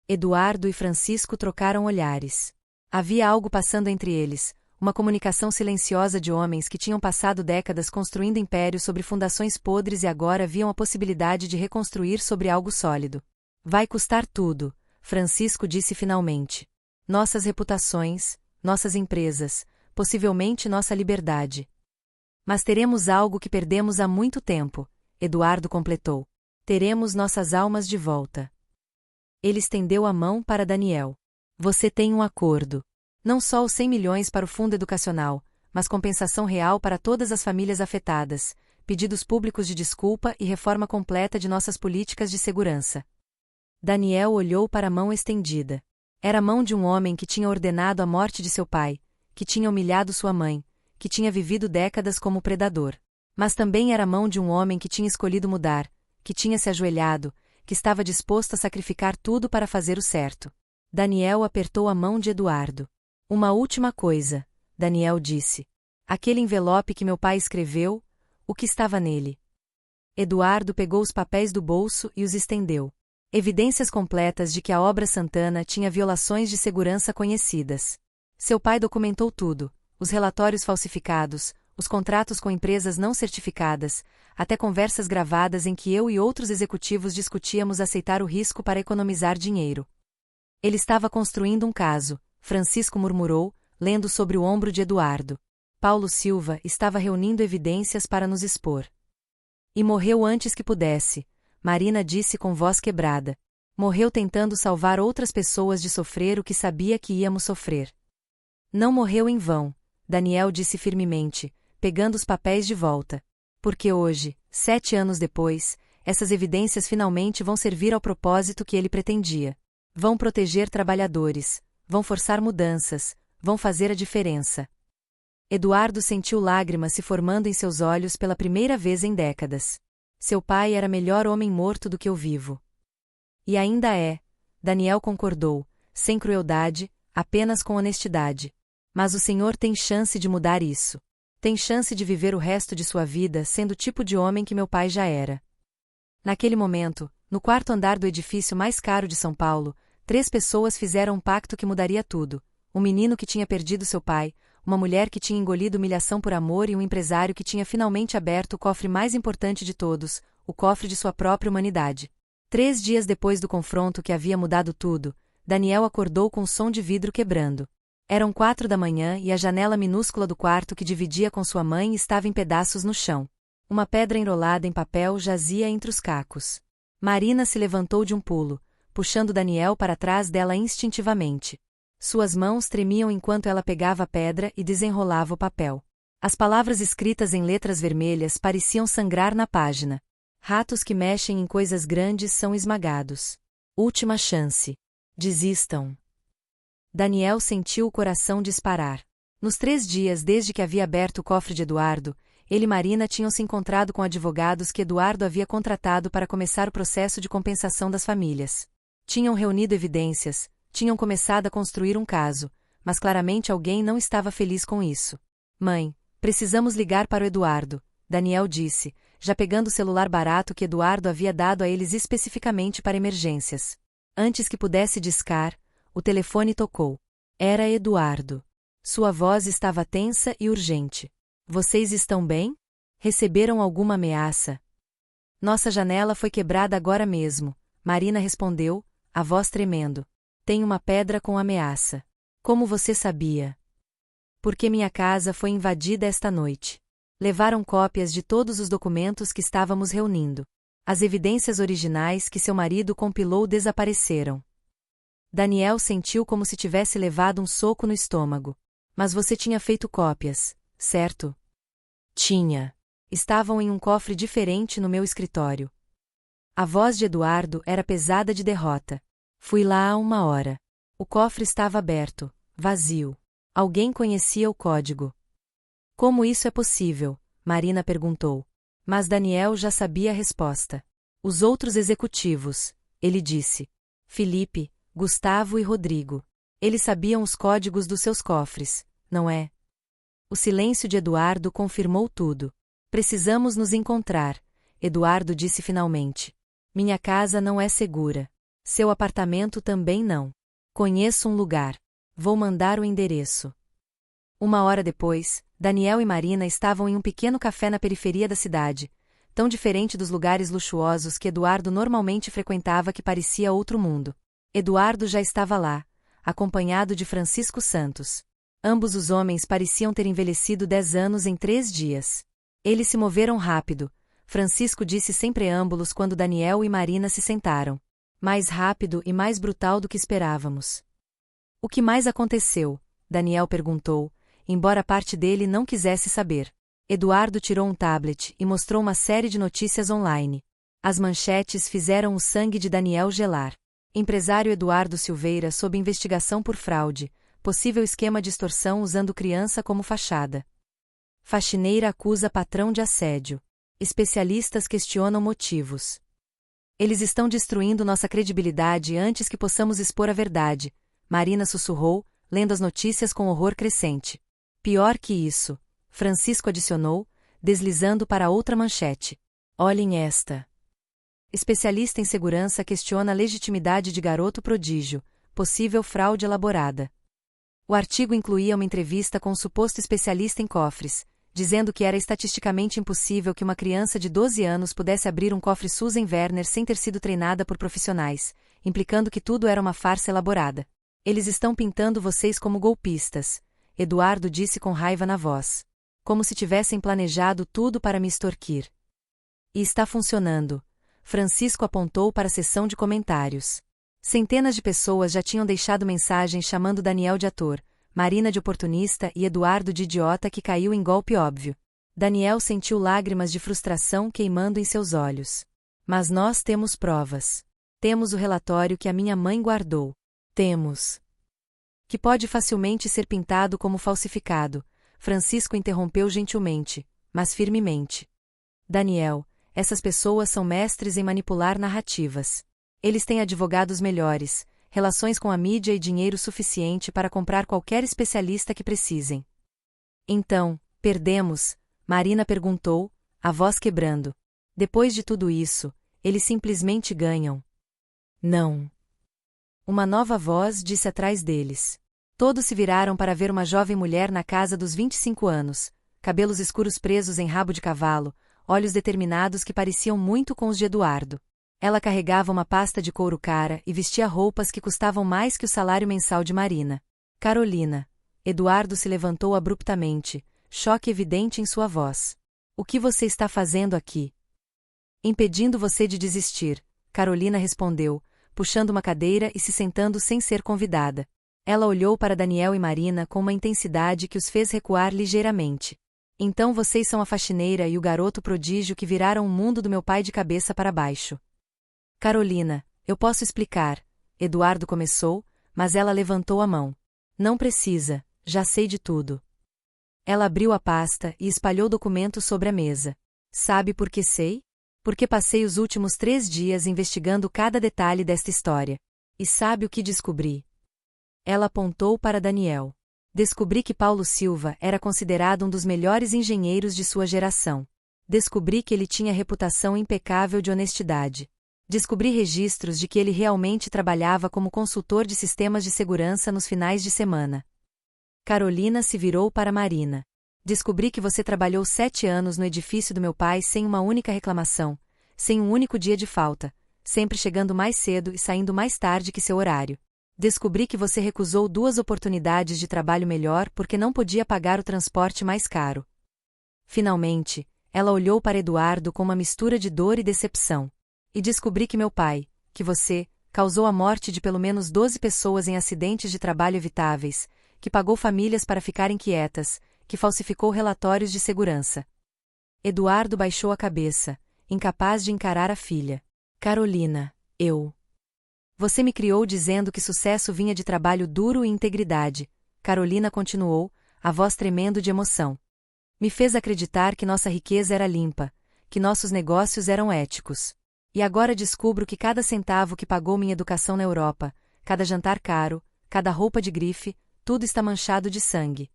Eduardo e Francisco trocaram olhares. Havia algo passando entre eles, uma comunicação silenciosa de homens que tinham passado décadas construindo impérios sobre fundações podres e agora viam a possibilidade de reconstruir sobre algo sólido. Vai custar tudo, Francisco disse finalmente. Nossas reputações, nossas empresas, possivelmente nossa liberdade. Mas teremos algo que perdemos há muito tempo, Eduardo completou. Teremos nossas almas de volta. Ele estendeu a mão para Daniel. Você tem um acordo. Não só os 100 milhões para o fundo educacional, mas compensação real para todas as famílias afetadas, pedidos públicos de desculpa e reforma completa de nossas políticas de segurança. Daniel olhou para a mão estendida. Era a mão de um homem que tinha ordenado a morte de seu pai, que tinha humilhado sua mãe, que tinha vivido décadas como predador. Mas também era a mão de um homem que tinha escolhido mudar, que tinha se ajoelhado, que estava disposto a sacrificar tudo para fazer o certo. Daniel apertou a mão de Eduardo. Uma última coisa, Daniel disse. Aquele envelope que meu pai escreveu, o que estava nele? Eduardo pegou os papéis do bolso e os estendeu. Evidências completas de que a obra Santana tinha violações de segurança conhecidas. Seu pai documentou tudo, os relatórios falsificados, os contratos com empresas não certificadas, até conversas gravadas em que eu e outros executivos discutíamos aceitar o risco para economizar dinheiro. Ele estava construindo um caso, Francisco murmurou, lendo sobre o ombro de Eduardo. Paulo Silva estava reunindo evidências para nos expor. E morreu antes que pudesse, Marina disse com voz quebrada. Morreu tentando salvar outras pessoas de sofrer o que sabia que íamos sofrer. Não morreu em vão, Daniel disse firmemente, pegando os papéis de volta. Porque hoje, 7 anos depois, essas evidências finalmente vão servir ao propósito que ele pretendia. Vão proteger trabalhadores, vão forçar mudanças, vão fazer a diferença. Eduardo sentiu lágrimas se formando em seus olhos pela primeira vez em décadas. Seu pai era melhor homem morto do que o vivo. E ainda é, Daniel concordou, sem crueldade, apenas com honestidade. Mas o senhor tem chance de mudar isso. Tem chance de viver o resto de sua vida sendo o tipo de homem que meu pai já era. Naquele momento, no quarto andar do edifício mais caro de São Paulo, 3 pessoas fizeram um pacto que mudaria tudo. Um menino que tinha perdido seu pai, uma mulher que tinha engolido humilhação por amor e um empresário que tinha finalmente aberto o cofre mais importante de todos, o cofre de sua própria humanidade. 3 dias depois do confronto que havia mudado tudo, Daniel acordou com o som de vidro quebrando. Eram 4 da manhã e a janela minúscula do quarto que dividia com sua mãe estava em pedaços no chão. Uma pedra enrolada em papel jazia entre os cacos. Marina se levantou de um pulo, puxando Daniel para trás dela instintivamente. Suas mãos tremiam enquanto ela pegava a pedra e desenrolava o papel. As palavras escritas em letras vermelhas pareciam sangrar na página. Ratos que mexem em coisas grandes são esmagados. Última chance. Desistam. Daniel sentiu o coração disparar. Nos 3 dias desde que havia aberto o cofre de Eduardo, ele e Marina tinham se encontrado com advogados que Eduardo havia contratado para começar o processo de compensação das famílias. Tinham reunido evidências, tinham começado a construir um caso, mas claramente alguém não estava feliz com isso. Mãe, precisamos ligar para o Eduardo, Daniel disse, já pegando o celular barato que Eduardo havia dado a eles especificamente para emergências. Antes que pudesse discar, o telefone tocou. Era Eduardo. Sua voz estava tensa e urgente. Vocês estão bem? Receberam alguma ameaça? Nossa janela foi quebrada agora mesmo, Marina respondeu, a voz tremendo. Tem uma pedra com ameaça. Como você sabia? Porque minha casa foi invadida esta noite. Levaram cópias de todos os documentos que estávamos reunindo. As evidências originais que seu marido compilou desapareceram. Daniel sentiu como se tivesse levado um soco no estômago. Mas você tinha feito cópias, certo? Tinha. Estavam em um cofre diferente no meu escritório. A voz de Eduardo era pesada de derrota. Fui lá há 1 hora. O cofre estava aberto, vazio. Alguém conhecia o código. Como isso é possível? Marina perguntou. Mas Daniel já sabia a resposta. Os outros executivos, ele disse. Felipe, Gustavo e Rodrigo. Eles sabiam os códigos dos seus cofres, não é? O silêncio de Eduardo confirmou tudo. Precisamos nos encontrar, Eduardo disse finalmente. Minha casa não é segura. Seu apartamento também não. Conheço um lugar. Vou mandar o endereço. 1 hora depois, Daniel e Marina estavam em um pequeno café na periferia da cidade, tão diferente dos lugares luxuosos que Eduardo normalmente frequentava que parecia outro mundo. Eduardo já estava lá, acompanhado de Francisco Santos. Ambos os homens pareciam ter envelhecido 10 anos em 3 dias. Eles se moveram rápido, Francisco disse sem preâmbulos quando Daniel e Marina se sentaram. Mais rápido e mais brutal do que esperávamos. O que mais aconteceu? Daniel perguntou, embora parte dele não quisesse saber. Eduardo tirou um tablet e mostrou uma série de notícias online. As manchetes fizeram o sangue de Daniel gelar. Empresário Eduardo Silveira sob investigação por fraude, possível esquema de extorsão usando criança como fachada. Faxineira acusa patrão de assédio. Especialistas questionam motivos. Eles estão destruindo nossa credibilidade antes que possamos expor a verdade, Marina sussurrou, lendo as notícias com horror crescente. Pior que isso, Francisco adicionou, deslizando para outra manchete. Olhem esta. Especialista em segurança questiona a legitimidade de garoto prodígio, possível fraude elaborada. O artigo incluía uma entrevista com um suposto especialista em cofres, dizendo que era estatisticamente impossível que uma criança de 12 anos pudesse abrir um cofre Susan Werner sem ter sido treinada por profissionais, implicando que tudo era uma farsa elaborada. Eles estão pintando vocês como golpistas, Eduardo disse com raiva na voz. Como se tivessem planejado tudo para me extorquir. E está funcionando. Francisco apontou para a seção de comentários. Centenas de pessoas já tinham deixado mensagens chamando Daniel de ator, Marina de oportunista e Eduardo de idiota que caiu em golpe óbvio. Daniel sentiu lágrimas de frustração queimando em seus olhos. Mas nós temos provas. Temos o relatório que a minha mãe guardou. Temos. Que pode facilmente ser pintado como falsificado, Francisco interrompeu gentilmente, mas firmemente. Daniel, essas pessoas são mestres em manipular narrativas. Eles têm advogados melhores, relações com a mídia e dinheiro suficiente para comprar qualquer especialista que precisem. Então, perdemos? Marina perguntou, a voz quebrando. Depois de tudo isso, eles simplesmente ganham. Não. Uma nova voz disse atrás deles. Todos se viraram para ver uma jovem mulher na casa dos 25 anos, cabelos escuros presos em rabo de cavalo, olhos determinados que pareciam muito com os de Eduardo. Ela carregava uma pasta de couro cara e vestia roupas que custavam mais que o salário mensal de Marina. Carolina. Eduardo se levantou abruptamente, choque evidente em sua voz. O que você está fazendo aqui? Impedindo você de desistir, Carolina respondeu, puxando uma cadeira e se sentando sem ser convidada. Ela olhou para Daniel e Marina com uma intensidade que os fez recuar ligeiramente. Então vocês são a faxineira e o garoto prodígio que viraram o mundo do meu pai de cabeça para baixo. Carolina, eu posso explicar, Eduardo começou, mas ela levantou a mão. Não precisa, já sei de tudo. Ela abriu a pasta e espalhou documentos sobre a mesa. Sabe por que sei? Porque passei os últimos 3 dias investigando cada detalhe desta história. E sabe o que descobri? Ela apontou para Daniel. Descobri que Paulo Silva era considerado um dos melhores engenheiros de sua geração. Descobri que ele tinha reputação impecável de honestidade. Descobri registros de que ele realmente trabalhava como consultor de sistemas de segurança nos finais de semana. Carolina se virou para Marina. Descobri que você trabalhou 7 anos no edifício do meu pai sem uma única reclamação, sem um único dia de falta, sempre chegando mais cedo e saindo mais tarde que seu horário. Descobri que você recusou 2 oportunidades de trabalho melhor porque não podia pagar o transporte mais caro. Finalmente, ela olhou para Eduardo com uma mistura de dor e decepção. E descobri que meu pai, que você, causou a morte de pelo menos 12 pessoas em acidentes de trabalho evitáveis, que pagou famílias para ficarem quietas, que falsificou relatórios de segurança. Eduardo baixou a cabeça, incapaz de encarar a filha. Carolina, Você me criou dizendo que sucesso vinha de trabalho duro e integridade, Carolina continuou, a voz tremendo de emoção. Me fez acreditar que nossa riqueza era limpa, que nossos negócios eram éticos. E agora descubro que cada centavo que pagou minha educação na Europa, cada jantar caro, cada roupa de grife, tudo está manchado de sangue.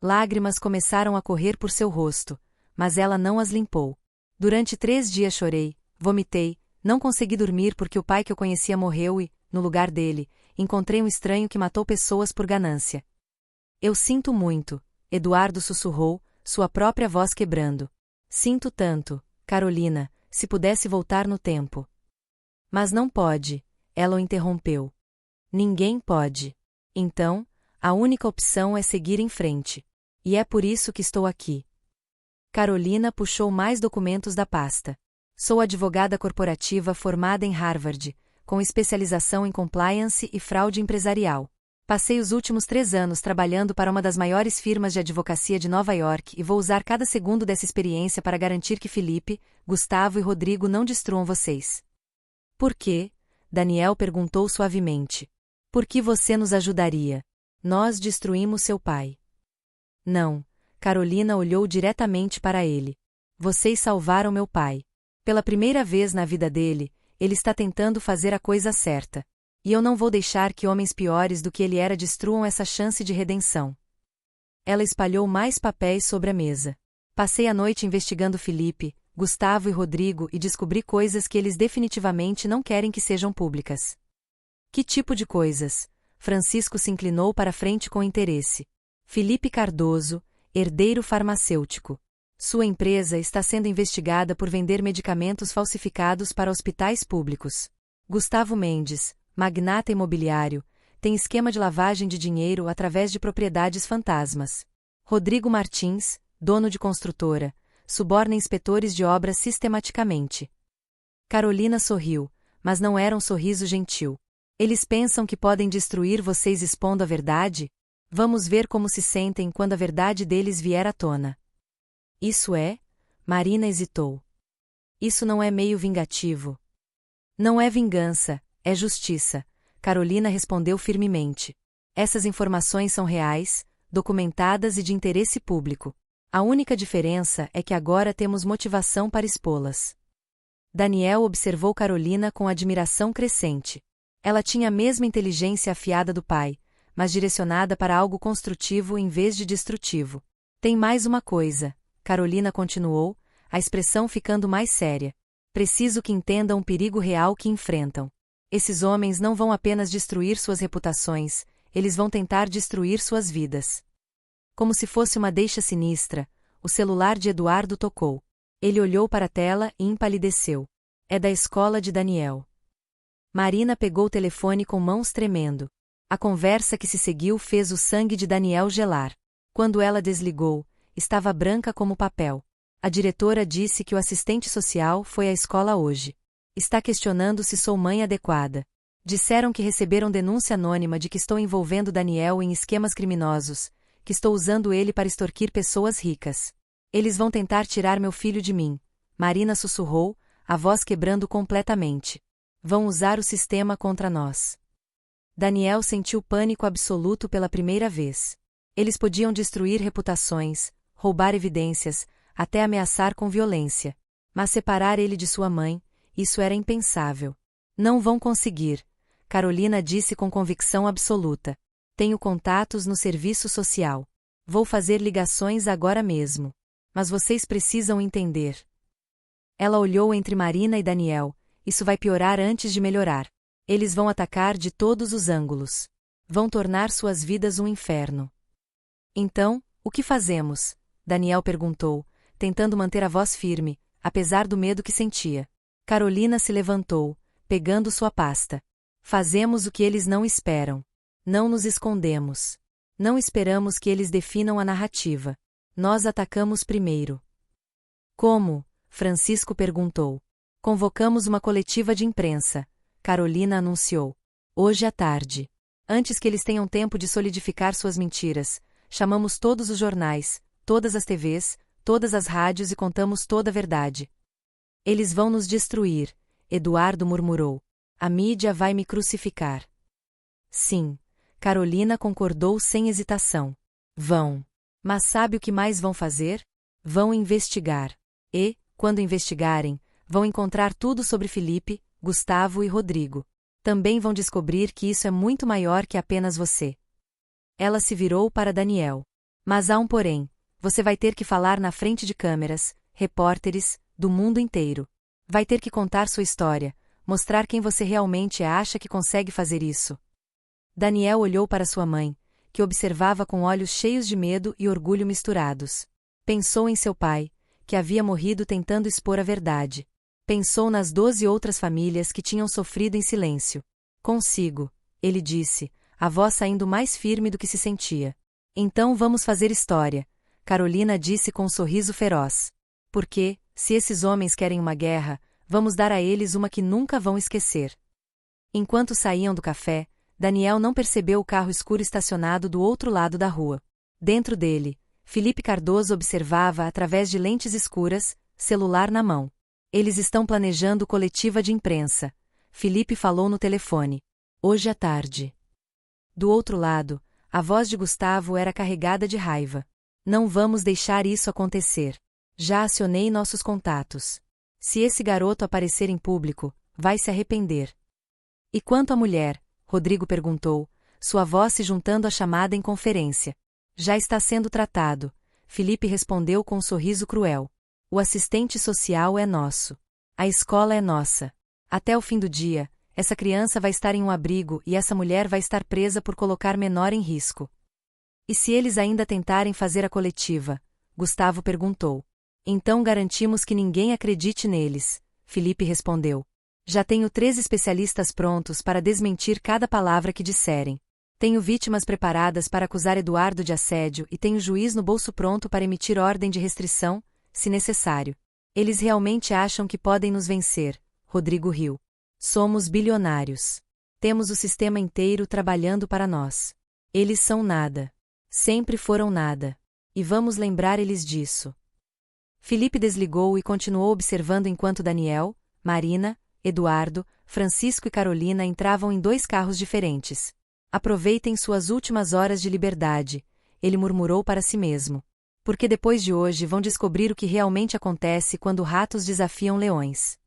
Lágrimas começaram a correr por seu rosto, mas ela não as limpou. Durante 3 dias chorei, vomitei, não consegui dormir porque o pai que eu conhecia morreu e, no lugar dele, encontrei um estranho que matou pessoas por ganância. Eu sinto muito, Eduardo sussurrou, sua própria voz quebrando. Sinto tanto, Carolina, se pudesse voltar no tempo. Mas não pode, ela o interrompeu. Ninguém pode. Então, a única opção é seguir em frente. E é por isso que estou aqui. Carolina puxou mais documentos da pasta. Sou advogada corporativa formada em Harvard, com especialização em compliance e fraude empresarial. Passei os últimos 3 anos trabalhando para uma das maiores firmas de advocacia de Nova York e vou usar cada segundo dessa experiência para garantir que Felipe, Gustavo e Rodrigo não destruam vocês. Por quê? Daniel perguntou suavemente. Por que você nos ajudaria? Nós destruímos seu pai. Não, Carolina olhou diretamente para ele. Vocês salvaram meu pai. Pela primeira vez na vida dele, ele está tentando fazer a coisa certa. E eu não vou deixar que homens piores do que ele era destruam essa chance de redenção. Ela espalhou mais papéis sobre a mesa. Passei a noite investigando Felipe, Gustavo e Rodrigo e descobri coisas que eles definitivamente não querem que sejam públicas. Que tipo de coisas? Francisco se inclinou para frente com interesse. Felipe Cardoso, herdeiro farmacêutico. Sua empresa está sendo investigada por vender medicamentos falsificados para hospitais públicos. Gustavo Mendes, magnata imobiliário, tem esquema de lavagem de dinheiro através de propriedades fantasmas. Rodrigo Martins, dono de construtora, suborna inspetores de obras sistematicamente. Carolina sorriu, mas não era um sorriso gentil. Eles pensam que podem destruir vocês expondo a verdade? Vamos ver como se sentem quando a verdade deles vier à tona. Isso é? Marina hesitou. Isso não é meio vingativo. Não é vingança, é justiça, Carolina respondeu firmemente. Essas informações são reais, documentadas e de interesse público. A única diferença é que agora temos motivação para expô-las. Daniel observou Carolina com admiração crescente. Ela tinha a mesma inteligência afiada do pai, mas direcionada para algo construtivo em vez de destrutivo. Tem mais uma coisa, Carolina continuou, a expressão ficando mais séria. Preciso que entendam o perigo real que enfrentam. Esses homens não vão apenas destruir suas reputações, eles vão tentar destruir suas vidas. Como se fosse uma deixa sinistra, o celular de Eduardo tocou. Ele olhou para a tela e empalideceu. É da escola de Daniel. Marina pegou o telefone com mãos tremendo. A conversa que se seguiu fez o sangue de Daniel gelar. Quando ela desligou, estava branca como papel. A diretora disse que o assistente social foi à escola hoje. Está questionando se sou mãe adequada. Disseram que receberam denúncia anônima de que estou envolvendo Daniel em esquemas criminosos, que estou usando ele para extorquir pessoas ricas. Eles vão tentar tirar meu filho de mim. Marina sussurrou, a voz quebrando completamente. Vão usar o sistema contra nós. Daniel sentiu pânico absoluto pela primeira vez. Eles podiam destruir reputações, roubar evidências, até ameaçar com violência. Mas separar ele de sua mãe, isso era impensável. Não vão conseguir, Carolina disse com convicção absoluta. Tenho contatos no serviço social. Vou fazer ligações agora mesmo. Mas vocês precisam entender. Ela olhou entre Marina e Daniel. Isso vai piorar antes de melhorar. Eles vão atacar de todos os ângulos. Vão tornar suas vidas um inferno. Então, o que fazemos? Daniel perguntou, tentando manter a voz firme, apesar do medo que sentia. Carolina se levantou, pegando sua pasta. Fazemos o que eles não esperam. Não nos escondemos. Não esperamos que eles definam a narrativa. Nós atacamos primeiro. Como? Francisco perguntou. Convocamos uma coletiva de imprensa, Carolina anunciou. Hoje à tarde. Antes que eles tenham tempo de solidificar suas mentiras, chamamos todos os jornais, todas as TVs, todas as rádios e contamos toda a verdade. Eles vão nos destruir, Eduardo murmurou. A mídia vai me crucificar. Sim, Carolina concordou sem hesitação. Vão. Mas sabe o que mais vão fazer? Vão investigar. E, quando investigarem, vão encontrar tudo sobre Felipe, Gustavo e Rodrigo. Também vão descobrir que isso é muito maior que apenas você. Ela se virou para Daniel. Mas há um porém. Você vai ter que falar na frente de câmeras, repórteres, do mundo inteiro. Vai ter que contar sua história, mostrar quem você realmente acha que consegue fazer isso. Daniel olhou para sua mãe, que observava com olhos cheios de medo e orgulho misturados. Pensou em seu pai, que havia morrido tentando expor a verdade. Pensou nas 12 outras famílias que tinham sofrido em silêncio. Consigo, ele disse, a voz saindo mais firme do que se sentia. Então vamos fazer história, Carolina disse com um sorriso feroz. Porque, se esses homens querem uma guerra, vamos dar a eles uma que nunca vão esquecer. Enquanto saíam do café, Daniel não percebeu o carro escuro estacionado do outro lado da rua. Dentro dele, Felipe Cardoso observava através de lentes escuras, celular na mão. Eles estão planejando coletiva de imprensa. Felipe falou no telefone. Hoje à tarde. Do outro lado, a voz de Gustavo era carregada de raiva. Não vamos deixar isso acontecer. Já acionei nossos contatos. Se esse garoto aparecer em público, vai se arrepender. E quanto à mulher? Rodrigo perguntou, sua voz se juntando à chamada em conferência. Já está sendo tratado. Felipe respondeu com um sorriso cruel. O assistente social é nosso. A escola é nossa. Até o fim do dia, essa criança vai estar em um abrigo e essa mulher vai estar presa por colocar menor em risco. E se eles ainda tentarem fazer a coletiva? Gustavo perguntou. Então garantimos que ninguém acredite neles, Felipe respondeu. Já tenho 3 especialistas prontos para desmentir cada palavra que disserem. Tenho vítimas preparadas para acusar Eduardo de assédio e tenho juiz no bolso pronto para emitir ordem de restrição, se necessário. Eles realmente acham que podem nos vencer, Rodrigo riu. Somos bilionários. Temos o sistema inteiro trabalhando para nós. Eles são nada. Sempre foram nada. E vamos lembrar eles disso. Felipe desligou e continuou observando enquanto Daniel, Marina, Eduardo, Francisco e Carolina entravam em 2 carros diferentes. Aproveitem suas últimas horas de liberdade, ele murmurou para si mesmo. Porque depois de hoje vão descobrir o que realmente acontece quando ratos desafiam leões.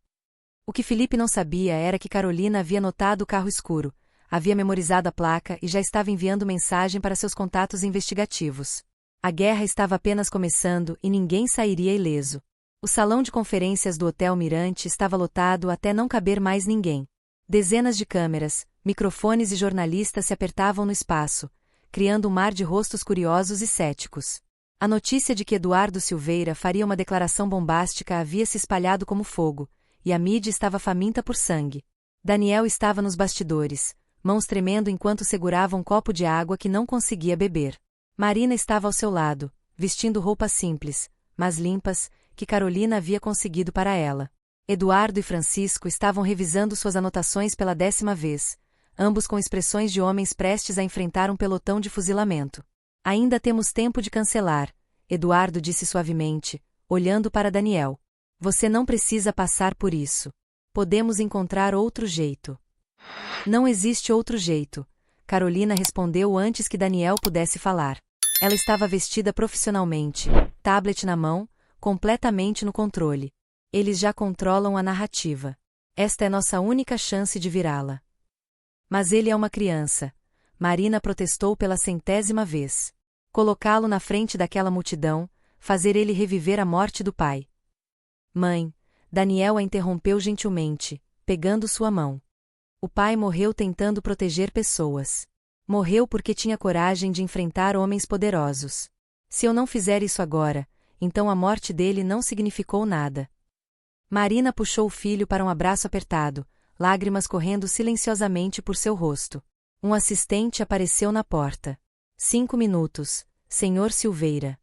O que Felipe não sabia era que Carolina havia notado o carro escuro, havia memorizado a placa e já estava enviando mensagem para seus contatos investigativos. A guerra estava apenas começando e ninguém sairia ileso. O salão de conferências do Hotel Mirante estava lotado até não caber mais ninguém. Dezenas de câmeras, microfones e jornalistas se apertavam no espaço, criando um mar de rostos curiosos e céticos. A notícia de que Eduardo Silveira faria uma declaração bombástica havia se espalhado como fogo, e a mídia estava faminta por sangue. Daniel estava nos bastidores, mãos tremendo enquanto segurava um copo de água que não conseguia beber. Marina estava ao seu lado, vestindo roupas simples, mas limpas, que Carolina havia conseguido para ela. Eduardo e Francisco estavam revisando suas anotações pela 10ª vez, ambos com expressões de homens prestes a enfrentar um pelotão de fuzilamento. Ainda temos tempo de cancelar, Eduardo disse suavemente, olhando para Daniel. Você não precisa passar por isso. Podemos encontrar outro jeito. Não existe outro jeito, Carolina respondeu antes que Daniel pudesse falar. Ela estava vestida profissionalmente, tablet na mão, completamente no controle. Eles já controlam a narrativa. Esta é nossa única chance de virá-la. Mas ele é uma criança. Marina protestou pela 100ª vez. Colocá-lo na frente daquela multidão, fazer ele reviver a morte do pai. Mãe, Daniel a interrompeu gentilmente, pegando sua mão. O pai morreu tentando proteger pessoas. Morreu porque tinha coragem de enfrentar homens poderosos. Se eu não fizer isso agora, então a morte dele não significou nada. Marina puxou o filho para um abraço apertado, lágrimas correndo silenciosamente por seu rosto. Um assistente apareceu na porta. 5 minutos, Senhor Silveira.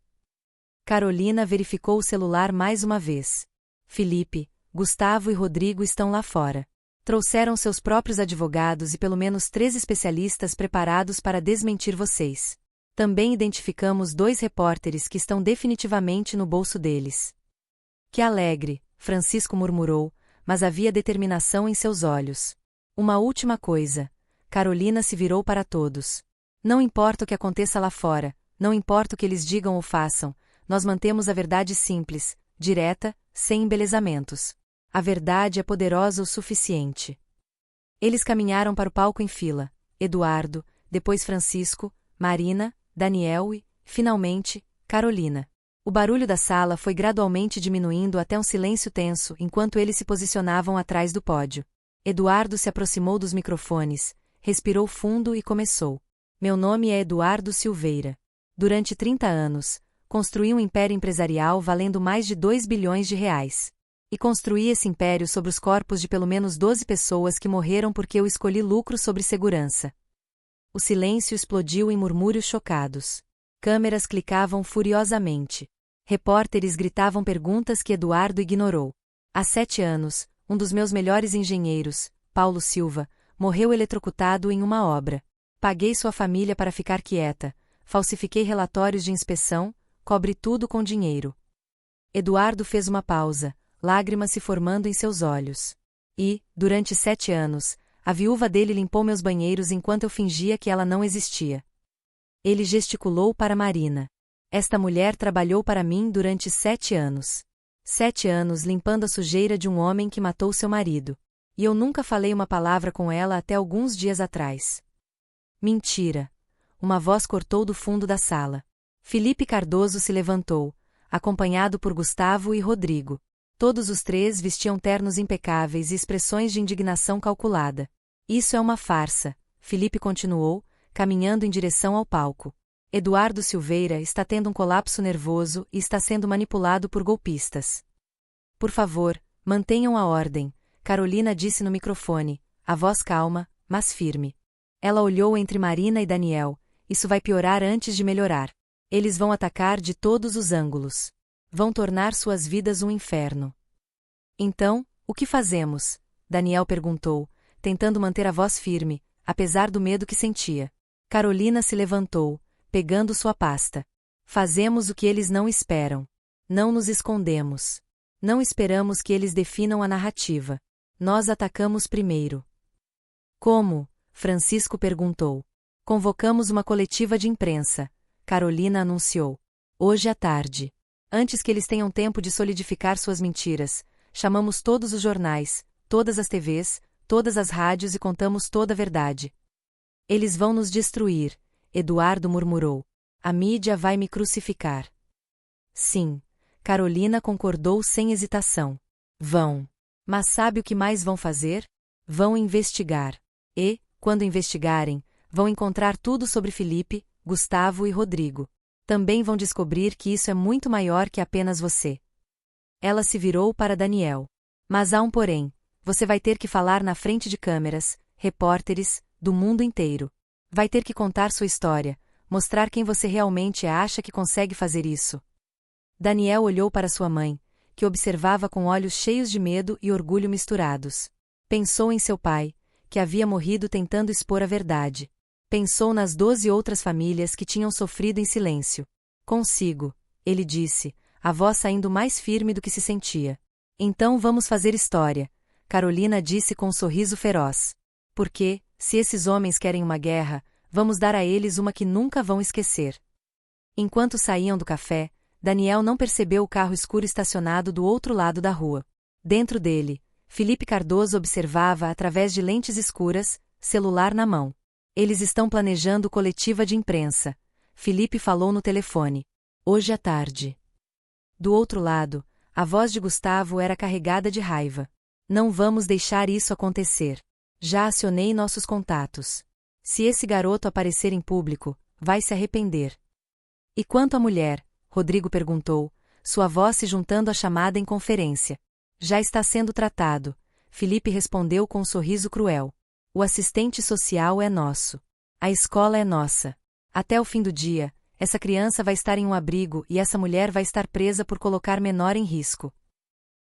Carolina verificou o celular mais uma vez. Felipe, Gustavo e Rodrigo estão lá fora. Trouxeram seus próprios advogados e pelo menos 3 especialistas preparados para desmentir vocês. Também identificamos 2 repórteres que estão definitivamente no bolso deles. Que alegre, Francisco murmurou, mas havia determinação em seus olhos. Uma última coisa. Carolina se virou para todos. Não importa o que aconteça lá fora, não importa o que eles digam ou façam, nós mantemos a verdade simples, direta, sem embelezamentos. A verdade é poderosa o suficiente. Eles caminharam para o palco em fila, Eduardo, depois Francisco, Marina, Daniel e, finalmente, Carolina. O barulho da sala foi gradualmente diminuindo até um silêncio tenso enquanto eles se posicionavam atrás do pódio. Eduardo se aproximou dos microfones, respirou fundo e começou. Meu nome é Eduardo Silveira. Durante 30 anos, construí um império empresarial valendo mais de 2 bilhões de reais. E construí esse império sobre os corpos de pelo menos 12 pessoas que morreram porque eu escolhi lucro sobre segurança. O silêncio explodiu em murmúrios chocados. Câmeras clicavam furiosamente. Repórteres gritavam perguntas que Eduardo ignorou. Há 7 anos, um dos meus melhores engenheiros, Paulo Silva, morreu eletrocutado em uma obra. Paguei sua família para ficar quieta, falsifiquei relatórios de inspeção, cobre tudo com dinheiro. Eduardo fez uma pausa, lágrimas se formando em seus olhos. E, durante 7 anos, a viúva dele limpou meus banheiros enquanto eu fingia que ela não existia. Ele gesticulou para Marina. Esta mulher trabalhou para mim durante 7 anos. 7 anos limpando a sujeira de um homem que matou seu marido. E eu nunca falei uma palavra com ela até alguns dias atrás. Mentira. Uma voz cortou do fundo da sala. Felipe Cardoso se levantou, acompanhado por Gustavo e Rodrigo. Todos os 3 vestiam ternos impecáveis e expressões de indignação calculada. Isso é uma farsa, Felipe continuou, caminhando em direção ao palco. Eduardo Silveira está tendo um colapso nervoso e está sendo manipulado por golpistas. Por favor, mantenham a ordem, Carolina disse no microfone, a voz calma, mas firme. Ela olhou entre Marina e Daniel. Isso vai piorar antes de melhorar. Eles vão atacar de todos os ângulos. Vão tornar suas vidas um inferno. Então, o que fazemos? Daniel perguntou, tentando manter a voz firme, apesar do medo que sentia. Carolina se levantou, pegando sua pasta. Fazemos o que eles não esperam. Não nos escondemos. Não esperamos que eles definam a narrativa. Nós atacamos primeiro. Como? Francisco perguntou. Convocamos uma coletiva de imprensa. Carolina anunciou. Hoje à tarde. Antes que eles tenham tempo de solidificar suas mentiras, chamamos todos os jornais, todas as TVs, todas as rádios e contamos toda a verdade. Eles vão nos destruir, Eduardo murmurou. A mídia vai me crucificar. Sim, Carolina concordou sem hesitação. Vão. Mas sabe o que mais vão fazer? Vão investigar. E, quando investigarem, vão encontrar tudo sobre Felipe, Gustavo e Rodrigo. Também vão descobrir que isso é muito maior que apenas você. Ela se virou para Daniel. Mas há um porém. Você vai ter que falar na frente de câmeras, repórteres, do mundo inteiro. Vai ter que contar sua história, mostrar quem você realmente acha que consegue fazer isso. Daniel olhou para sua mãe, que observava com olhos cheios de medo e orgulho misturados. Pensou em seu pai, que havia morrido tentando expor a verdade. Pensou nas 12 outras famílias que tinham sofrido em silêncio. Consigo, ele disse, a voz saindo mais firme do que se sentia. Então vamos fazer história, Carolina disse com um sorriso feroz. Porque, se esses homens querem uma guerra, vamos dar a eles uma que nunca vão esquecer. Enquanto saíam do café, Daniel não percebeu o carro escuro estacionado do outro lado da rua. Dentro dele, Felipe Cardoso observava através de lentes escuras, celular na mão. Eles estão planejando coletiva de imprensa. Felipe falou no telefone. Hoje à tarde. Do outro lado, a voz de Gustavo era carregada de raiva. Não vamos deixar isso acontecer. Já acionei nossos contatos. Se esse garoto aparecer em público, vai se arrepender. E quanto à mulher? Rodrigo perguntou, sua voz se juntando à chamada em conferência. Já está sendo tratado. Felipe respondeu com um sorriso cruel. O assistente social é nosso. A escola é nossa. Até o fim do dia, essa criança vai estar em um abrigo e essa mulher vai estar presa por colocar menor em risco.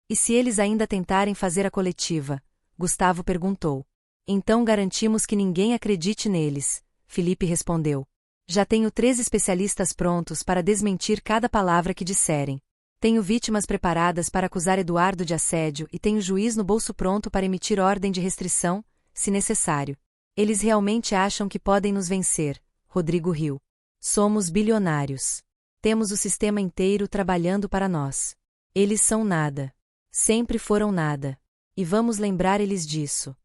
E se eles ainda tentarem fazer a coletiva? Gustavo perguntou. Então garantimos que ninguém acredite neles, Felipe respondeu. Já tenho 3 especialistas prontos para desmentir cada palavra que disserem. Tenho vítimas preparadas para acusar Eduardo de assédio e tenho juiz no bolso pronto para emitir ordem de restrição, se necessário. Eles realmente acham que podem nos vencer, Rodrigo riu. Somos bilionários. Temos o sistema inteiro trabalhando para nós. Eles são nada. Sempre foram nada. E vamos lembrar eles disso.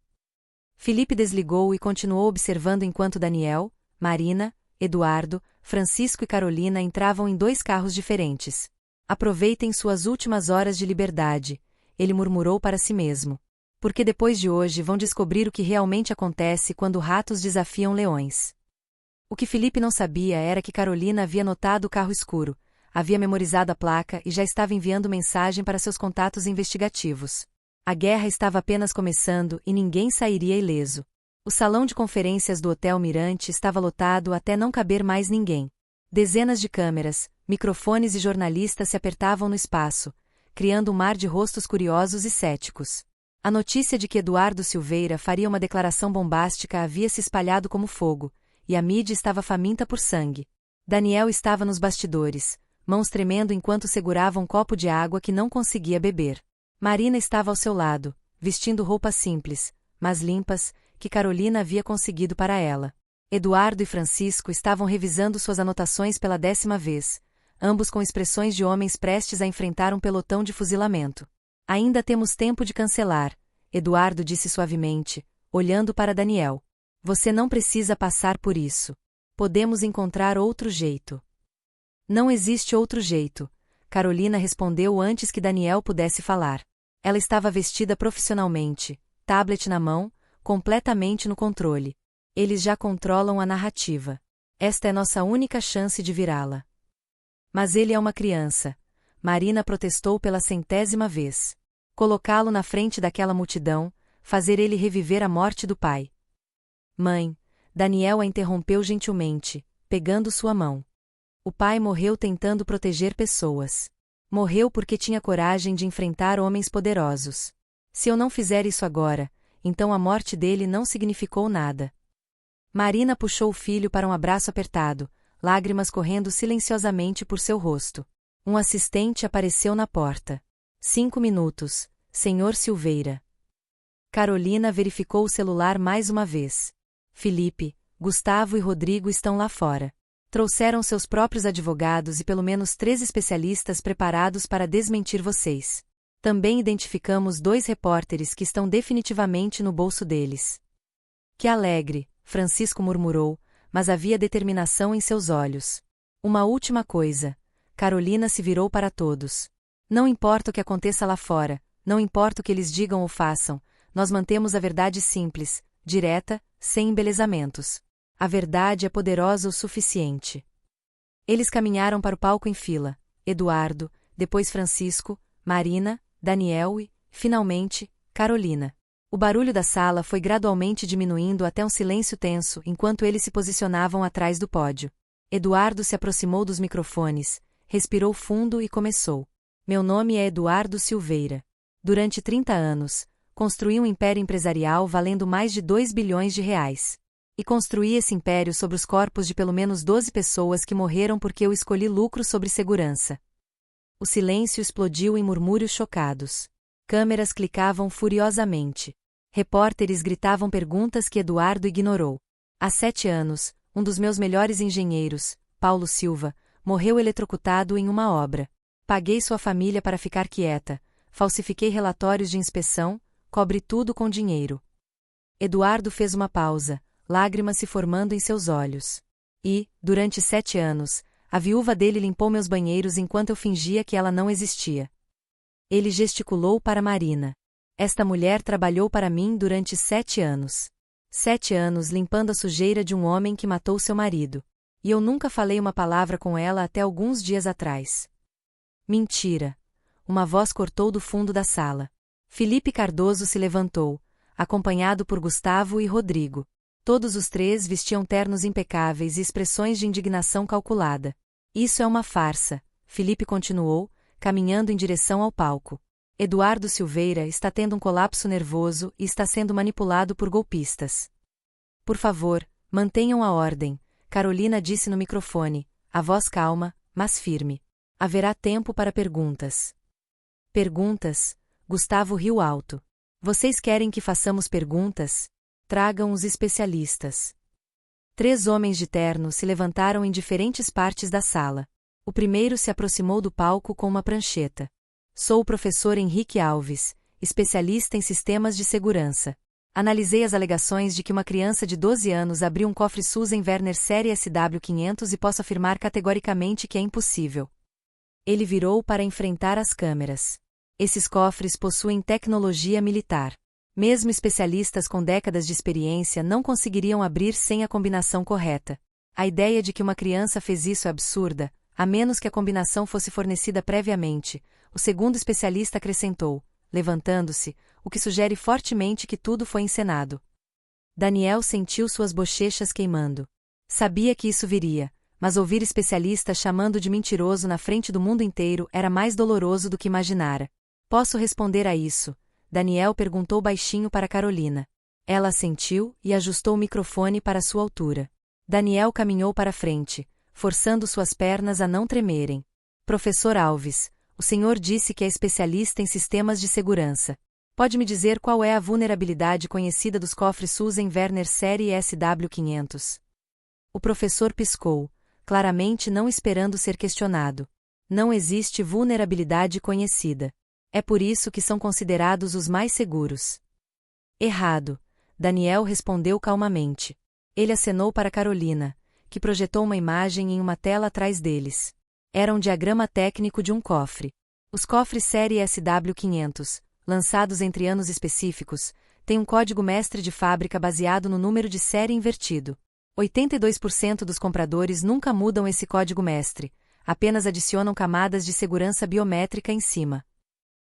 Felipe desligou e continuou observando enquanto Daniel, Marina, Eduardo, Francisco e Carolina entravam em 2 carros diferentes. Aproveitem suas últimas horas de liberdade, ele murmurou para si mesmo. Porque depois de hoje vão descobrir o que realmente acontece quando ratos desafiam leões. O que Felipe não sabia era que Carolina havia notado o carro escuro, havia memorizado a placa e já estava enviando mensagem para seus contatos investigativos. A guerra estava apenas começando e ninguém sairia ileso. O salão de conferências do Hotel Mirante estava lotado até não caber mais ninguém. Dezenas de câmeras, microfones e jornalistas se apertavam no espaço, criando um mar de rostos curiosos e céticos. A notícia de que Eduardo Silveira faria uma declaração bombástica havia se espalhado como fogo, e a mídia estava faminta por sangue. Daniel estava nos bastidores, mãos tremendo enquanto segurava um copo de água que não conseguia beber. Marina estava ao seu lado, vestindo roupas simples, mas limpas, que Carolina havia conseguido para ela. Eduardo e Francisco estavam revisando suas anotações pela 10ª vez, ambos com expressões de homens prestes a enfrentar um pelotão de fuzilamento. Ainda temos tempo de cancelar, Eduardo disse suavemente, olhando para Daniel. Você não precisa passar por isso. Podemos encontrar outro jeito. Não existe outro jeito, Carolina respondeu antes que Daniel pudesse falar. Ela estava vestida profissionalmente, tablet na mão, completamente no controle. Eles já controlam a narrativa. Esta é nossa única chance de virá-la. Mas ele é uma criança. Marina protestou pela 100ª vez. Colocá-lo na frente daquela multidão, fazer ele reviver a morte do pai. Mãe, Daniel a interrompeu gentilmente, pegando sua mão. O pai morreu tentando proteger pessoas. Morreu porque tinha coragem de enfrentar homens poderosos. Se eu não fizer isso agora, então a morte dele não significou nada. Marina puxou o filho para um abraço apertado, lágrimas correndo silenciosamente por seu rosto. Um assistente apareceu na porta. 5 minutos, Senhor Silveira. Carolina verificou o celular mais uma vez. Felipe, Gustavo e Rodrigo estão lá fora. Trouxeram seus próprios advogados e pelo menos 3 especialistas preparados para desmentir vocês. Também identificamos 2 repórteres que estão definitivamente no bolso deles. Que alegre, Francisco murmurou, mas havia determinação em seus olhos. Uma última coisa. Carolina se virou para todos. Não importa o que aconteça lá fora, não importa o que eles digam ou façam, nós mantemos a verdade simples, direta, sem embelezamentos. A verdade é poderosa o suficiente. Eles caminharam para o palco em fila, Eduardo, depois Francisco, Marina, Daniel e, finalmente, Carolina. O barulho da sala foi gradualmente diminuindo até um silêncio tenso enquanto eles se posicionavam atrás do pódio. Eduardo se aproximou dos microfones, respirou fundo e começou. Meu nome é Eduardo Silveira. Durante 30 anos, construí um império empresarial valendo mais de 2 bilhões de reais. E construí esse império sobre os corpos de pelo menos 12 pessoas que morreram porque eu escolhi lucro sobre segurança. O silêncio explodiu em murmúrios chocados. Câmeras clicavam furiosamente. Repórteres gritavam perguntas que Eduardo ignorou. Há 7 anos, um dos meus melhores engenheiros, Paulo Silva, morreu eletrocutado em uma obra. Paguei sua família para ficar quieta, falsifiquei relatórios de inspeção, cobre tudo com dinheiro. Eduardo fez uma pausa, lágrimas se formando em seus olhos. E, durante 7 anos, a viúva dele limpou meus banheiros enquanto eu fingia que ela não existia. Ele gesticulou para Marina. Esta mulher trabalhou para mim durante 7 anos. 7 anos limpando a sujeira de um homem que matou seu marido. E eu nunca falei uma palavra com ela até alguns dias atrás. Mentira. Uma voz cortou do fundo da sala. Felipe Cardoso se levantou, acompanhado por Gustavo e Rodrigo. Todos os 3 vestiam ternos impecáveis e expressões de indignação calculada. Isso é uma farsa, Felipe continuou, caminhando em direção ao palco. Eduardo Silveira está tendo um colapso nervoso e está sendo manipulado por golpistas. Por favor, mantenham a ordem, Carolina disse no microfone, a voz calma, mas firme. Haverá tempo para perguntas. Perguntas? Gustavo riu alto. Vocês querem que façamos perguntas? Tragam os especialistas. 3 homens de terno se levantaram em diferentes partes da sala. O primeiro se aproximou do palco com uma prancheta. Sou o professor Henrique Alves, especialista em sistemas de segurança. Analisei as alegações de que uma criança de 12 anos abriu um cofre Susan Werner série SW500 e posso afirmar categoricamente que é impossível. Ele virou para enfrentar as câmeras. Esses cofres possuem tecnologia militar. Mesmo especialistas com décadas de experiência não conseguiriam abrir sem a combinação correta. A ideia de que uma criança fez isso é absurda, a menos que a combinação fosse fornecida previamente, o segundo especialista acrescentou, levantando-se, o que sugere fortemente que tudo foi encenado. Daniel sentiu suas bochechas queimando. Sabia que isso viria, mas ouvir especialistas chamando de mentiroso na frente do mundo inteiro era mais doloroso do que imaginara. Posso responder a isso? Daniel perguntou baixinho para Carolina. Ela assentiu e ajustou o microfone para sua altura. Daniel caminhou para frente, forçando suas pernas a não tremerem. Professor Alves, o senhor disse que é especialista em sistemas de segurança. Pode me dizer qual é a vulnerabilidade conhecida dos cofres Susan Werner série SW500? O professor piscou, claramente não esperando ser questionado. Não existe vulnerabilidade conhecida. É por isso que são considerados os mais seguros. Errado, Daniel respondeu calmamente. Ele acenou para Carolina, que projetou uma imagem em uma tela atrás deles. Era um diagrama técnico de um cofre. Os cofres série SW500, lançados entre anos específicos, têm um código mestre de fábrica baseado no número de série invertido. 82% dos compradores nunca mudam esse código mestre, apenas adicionam camadas de segurança biométrica em cima.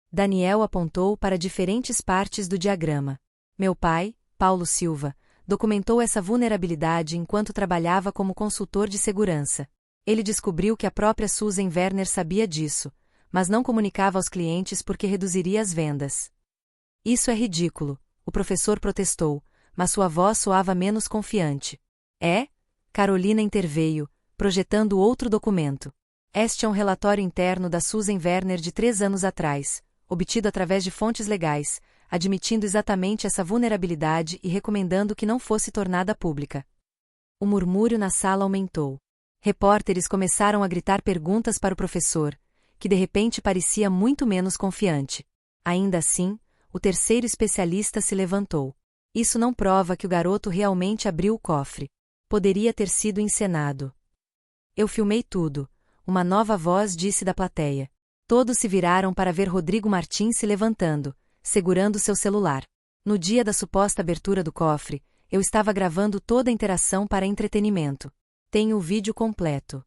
Daniel apontou para diferentes partes do diagrama. Meu pai, Paulo Silva, documentou essa vulnerabilidade enquanto trabalhava como consultor de segurança. Ele descobriu que a própria Susan Werner sabia disso, mas não comunicava aos clientes porque reduziria as vendas. Isso é ridículo, o professor protestou, mas sua voz soava menos confiante. É? Carolina interveio, projetando outro documento. Este é um relatório interno da Susan Werner de 3 anos atrás, obtido através de fontes legais, admitindo exatamente essa vulnerabilidade e recomendando que não fosse tornada pública. O murmúrio na sala aumentou. Repórteres começaram a gritar perguntas para o professor, que de repente parecia muito menos confiante. Ainda assim, o terceiro especialista se levantou. Isso não prova que o garoto realmente abriu o cofre. Poderia ter sido encenado. Eu filmei tudo, uma nova voz disse da plateia. Todos se viraram para ver Rodrigo Martins se levantando, segurando seu celular. No dia da suposta abertura do cofre, eu estava gravando toda a interação para entretenimento. Tenho o vídeo completo.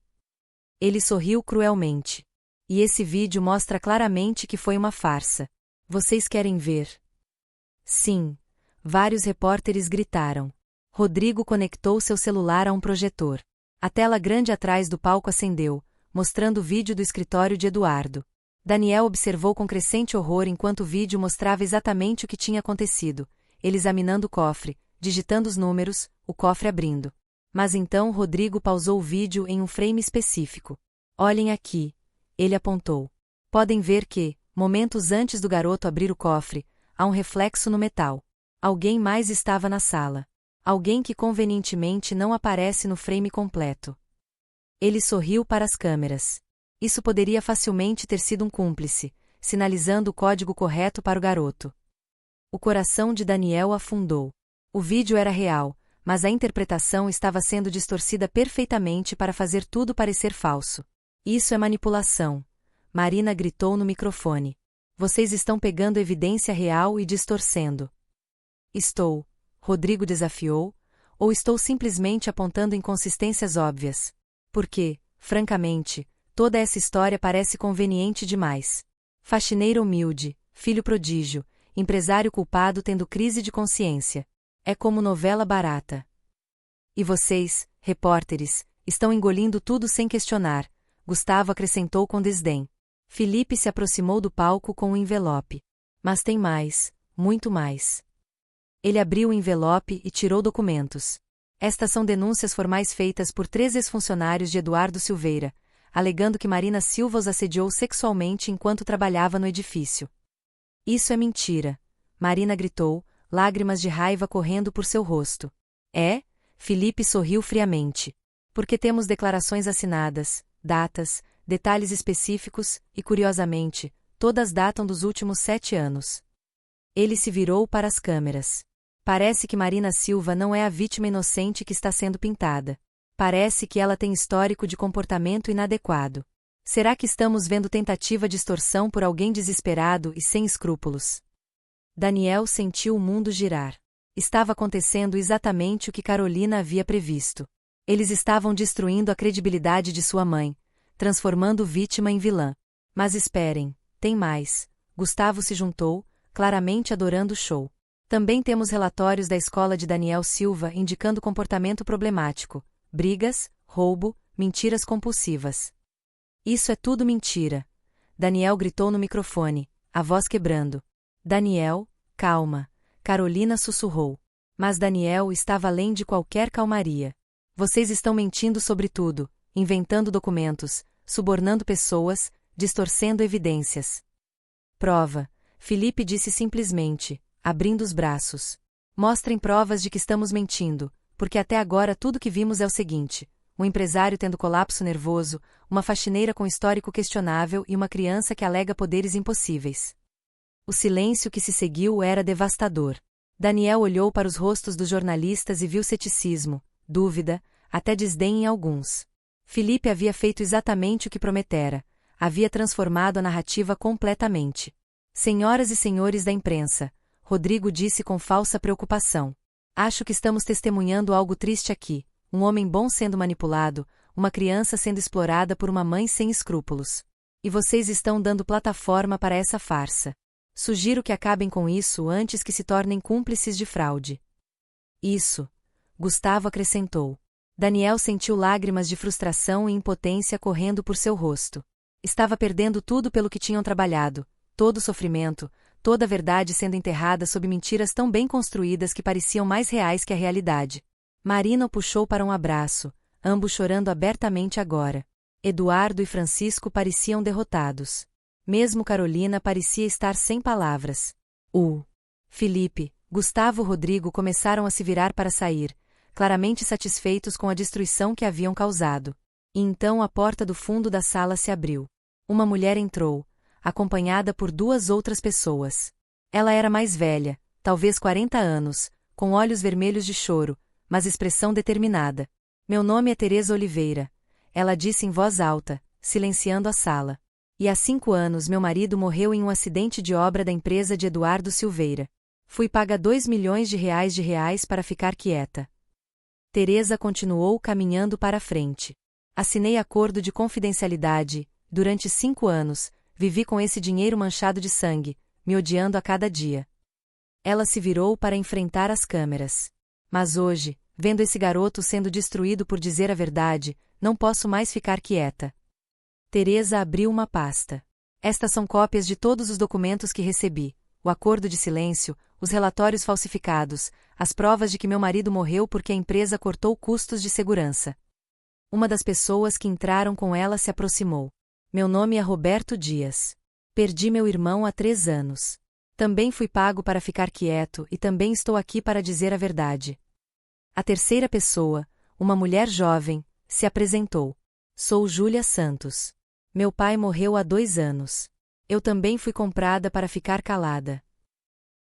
Ele sorriu cruelmente. E esse vídeo mostra claramente que foi uma farsa. Vocês querem ver? Sim. Vários repórteres gritaram. Rodrigo conectou seu celular a um projetor. A tela grande atrás do palco acendeu, mostrando o vídeo do escritório de Eduardo. Daniel observou com crescente horror enquanto o vídeo mostrava exatamente o que tinha acontecido, ele examinando o cofre, digitando os números, o cofre abrindo. Mas então Rodrigo pausou o vídeo em um frame específico. Olhem aqui. Ele apontou. Podem ver que, momentos antes do garoto abrir o cofre, há um reflexo no metal. Alguém mais estava na sala. Alguém que convenientemente não aparece no frame completo. Ele sorriu para as câmeras. Isso poderia facilmente ter sido um cúmplice, sinalizando o código correto para o garoto. O coração de Daniel afundou. O vídeo era real, mas a interpretação estava sendo distorcida perfeitamente para fazer tudo parecer falso. Isso é manipulação. Marina gritou no microfone. Vocês estão pegando evidência real e distorcendo. Estou, Rodrigo desafiou, ou estou simplesmente apontando inconsistências óbvias? Porque, francamente, toda essa história parece conveniente demais. Faxineiro humilde, filho prodígio, empresário culpado tendo crise de consciência. É como novela barata. E vocês, repórteres, estão engolindo tudo sem questionar, Gustavo acrescentou com desdém. Felipe se aproximou do palco com um envelope. Mas tem mais, muito mais. Ele abriu o envelope e tirou documentos. Estas são denúncias formais feitas por 3 ex-funcionários de Eduardo Silveira, alegando que Marina Silva os assediou sexualmente enquanto trabalhava no edifício. Isso é mentira, Marina gritou, lágrimas de raiva correndo por seu rosto. É? Felipe sorriu friamente. Porque temos declarações assinadas, datas, detalhes específicos, e curiosamente, todas datam dos últimos 7 anos. Ele se virou para as câmeras. Parece que Marina Silva não é a vítima inocente que está sendo pintada. Parece que ela tem histórico de comportamento inadequado. Será que estamos vendo tentativa de extorsão por alguém desesperado e sem escrúpulos? Daniel sentiu o mundo girar. Estava acontecendo exatamente o que Carolina havia previsto. Eles estavam destruindo a credibilidade de sua mãe, transformando vítima em vilã. Mas esperem, tem mais. Gustavo se juntou, claramente adorando o show. Também temos relatórios da escola de Daniel Silva indicando comportamento problemático, brigas, roubo, mentiras compulsivas. Isso é tudo mentira. Daniel gritou no microfone, a voz quebrando. Daniel, calma. Carolina sussurrou. Mas Daniel estava além de qualquer calmaria. Vocês estão mentindo sobre tudo, inventando documentos, subornando pessoas, distorcendo evidências. Prova. Felipe disse simplesmente, abrindo os braços. Mostrem provas de que estamos mentindo, porque até agora tudo que vimos é o seguinte: um empresário tendo colapso nervoso, uma faxineira com histórico questionável e uma criança que alega poderes impossíveis. O silêncio que se seguiu era devastador. Daniel olhou para os rostos dos jornalistas e viu ceticismo, dúvida, até desdém em alguns. Felipe havia feito exatamente o que prometera. Havia transformado a narrativa completamente. Senhoras e senhores da imprensa, Rodrigo disse com falsa preocupação. Acho que estamos testemunhando algo triste aqui. Um homem bom sendo manipulado, uma criança sendo explorada por uma mãe sem escrúpulos. E vocês estão dando plataforma para essa farsa. Sugiro que acabem com isso antes que se tornem cúmplices de fraude. Isso. Gustavo acrescentou. Daniel sentiu lágrimas de frustração e impotência correndo por seu rosto. Estava perdendo tudo pelo que tinham trabalhado, todo o sofrimento, toda a verdade sendo enterrada sob mentiras tão bem construídas que pareciam mais reais que a realidade. Marina o puxou para um abraço, ambos chorando abertamente agora. Eduardo e Francisco pareciam derrotados. Mesmo Carolina parecia estar sem palavras. Felipe, Gustavo e Rodrigo começaram a se virar para sair, claramente satisfeitos com a destruição que haviam causado. E então a porta do fundo da sala se abriu. Uma mulher entrou, acompanhada por duas outras pessoas. Ela era mais velha, talvez 40 anos, com olhos vermelhos de choro, mas expressão determinada. Meu nome é Teresa Oliveira. Ela disse em voz alta, silenciando a sala. E há 5 anos meu marido morreu em um acidente de obra da empresa de Eduardo Silveira. Fui paga R$2 milhões para ficar quieta. Teresa continuou caminhando para a frente. Assinei acordo de confidencialidade. Durante 5 anos, vivi com esse dinheiro manchado de sangue, me odiando a cada dia. Ela se virou para enfrentar as câmeras. Mas hoje, vendo esse garoto sendo destruído por dizer a verdade, não posso mais ficar quieta. Teresa abriu uma pasta. Estas são cópias de todos os documentos que recebi, o acordo de silêncio, os relatórios falsificados, as provas de que meu marido morreu porque a empresa cortou custos de segurança. Uma das pessoas que entraram com ela se aproximou. Meu nome é Roberto Dias. Perdi meu irmão há 3 anos. Também fui pago para ficar quieto e também estou aqui para dizer a verdade. A terceira pessoa, uma mulher jovem, se apresentou. Sou Júlia Santos. Meu pai morreu há 2 anos. Eu também fui comprada para ficar calada.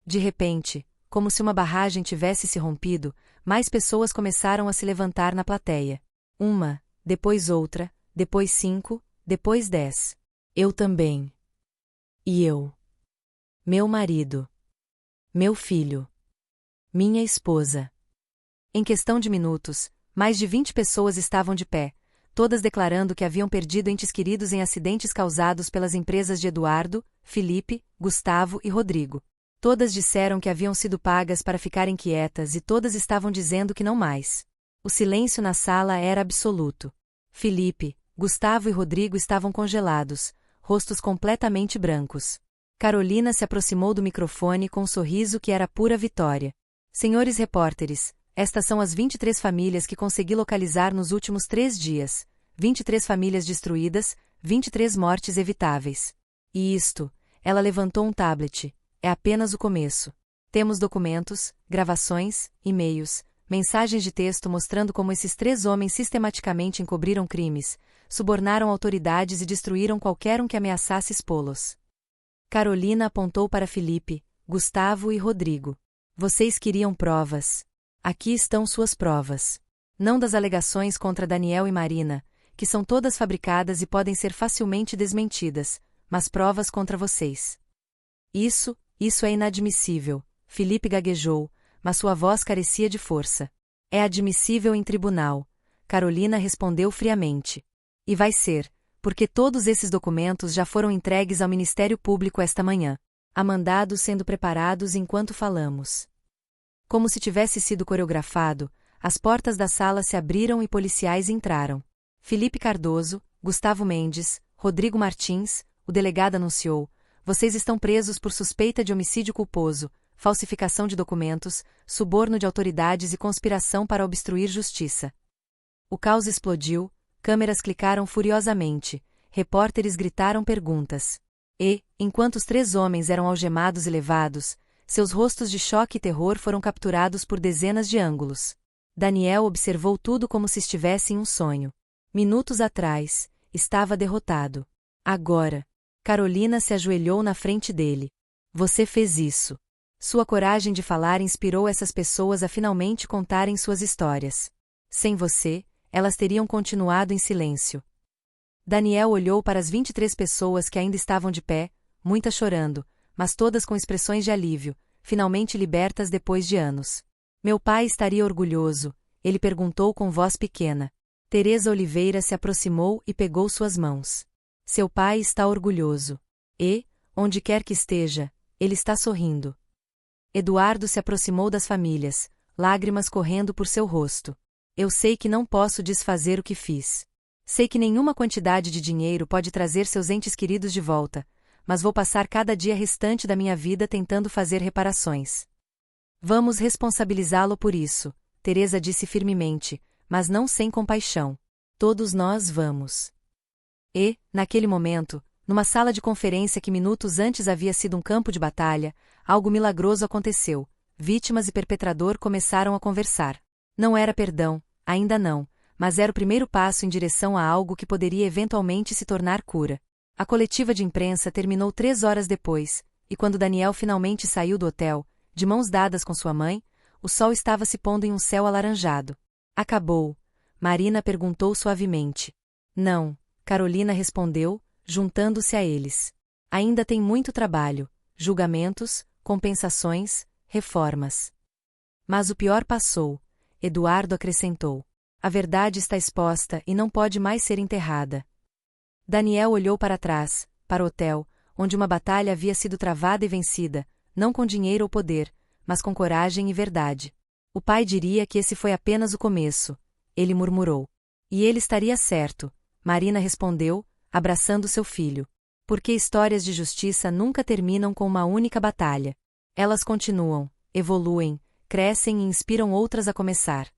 De repente, como se uma barragem tivesse se rompido, mais pessoas começaram a se levantar na plateia. Uma, depois outra, depois 5, depois 10. Eu também. E eu. Meu marido. Meu filho. Minha esposa. Em questão de minutos, mais de 20 pessoas estavam de pé, todas declarando que haviam perdido entes queridos em acidentes causados pelas empresas de Eduardo, Felipe, Gustavo e Rodrigo. Todas disseram que haviam sido pagas para ficarem quietas e todas estavam dizendo que não mais. O silêncio na sala era absoluto. Felipe, Gustavo e Rodrigo estavam congelados, rostos completamente brancos. Carolina se aproximou do microfone com um sorriso que era pura vitória. Senhores repórteres, estas são as 23 famílias que consegui localizar nos últimos 3 dias. 23 famílias destruídas, 23 mortes evitáveis. E isto, ela levantou um tablet, é apenas o começo. Temos documentos, gravações, e-mails, mensagens de texto mostrando como esses 3 homens sistematicamente encobriram crimes, subornaram autoridades e destruíram qualquer um que ameaçasse expô-los. Carolina apontou para Felipe, Gustavo e Rodrigo. Vocês queriam provas. Aqui estão suas provas. Não das alegações contra Daniel e Marina, que são todas fabricadas e podem ser facilmente desmentidas, mas provas contra vocês. Isso é inadmissível, Felipe gaguejou, mas sua voz carecia de força. É admissível em tribunal, Carolina respondeu friamente. E vai ser, porque todos esses documentos já foram entregues ao Ministério Público esta manhã. Há mandados sendo preparados enquanto falamos. Como se tivesse sido coreografado, as portas da sala se abriram e policiais entraram. Felipe Cardoso, Gustavo Mendes, Rodrigo Martins, o delegado anunciou: vocês estão presos por suspeita de homicídio culposo, falsificação de documentos, suborno de autoridades e conspiração para obstruir justiça. O caos explodiu, câmeras clicaram furiosamente, repórteres gritaram perguntas. E, enquanto os 3 homens eram algemados e levados, seus rostos de choque e terror foram capturados por dezenas de ângulos. Daniel observou tudo como se estivesse em um sonho. Minutos atrás, estava derrotado. Agora, Carolina se ajoelhou na frente dele. Você fez isso. Sua coragem de falar inspirou essas pessoas a finalmente contarem suas histórias. Sem você, elas teriam continuado em silêncio. Daniel olhou para as 23 pessoas que ainda estavam de pé, muitas chorando, mas todas com expressões de alívio, finalmente libertas depois de anos. Meu pai estaria orgulhoso, ele perguntou com voz pequena. Teresa Oliveira se aproximou e pegou suas mãos. Seu pai está orgulhoso. E, onde quer que esteja, ele está sorrindo. Eduardo se aproximou das famílias, lágrimas correndo por seu rosto. Eu sei que não posso desfazer o que fiz. Sei que nenhuma quantidade de dinheiro pode trazer seus entes queridos de volta, mas vou passar cada dia restante da minha vida tentando fazer reparações. Vamos responsabilizá-lo por isso, Teresa disse firmemente, mas não sem compaixão. Todos nós vamos. E, naquele momento, numa sala de conferência que minutos antes havia sido um campo de batalha, algo milagroso aconteceu. Vítimas e perpetrador começaram a conversar. Não era perdão, ainda não, mas era o primeiro passo em direção a algo que poderia eventualmente se tornar cura. A coletiva de imprensa terminou 3 horas depois, e quando Daniel finalmente saiu do hotel, de mãos dadas com sua mãe, o sol estava se pondo em um céu alaranjado. Acabou? Marina perguntou suavemente. Não, Carolina respondeu, juntando-se a eles. Ainda tem muito trabalho, julgamentos, compensações, reformas. Mas o pior passou, Eduardo acrescentou. A verdade está exposta e não pode mais ser enterrada. Daniel olhou para trás, para o hotel, onde uma batalha havia sido travada e vencida, não com dinheiro ou poder, mas com coragem e verdade. O pai diria que esse foi apenas o começo, ele murmurou. E ele estaria certo, Marina respondeu, abraçando seu filho. Porque histórias de justiça nunca terminam com uma única batalha. Elas continuam, evoluem, crescem e inspiram outras a começar.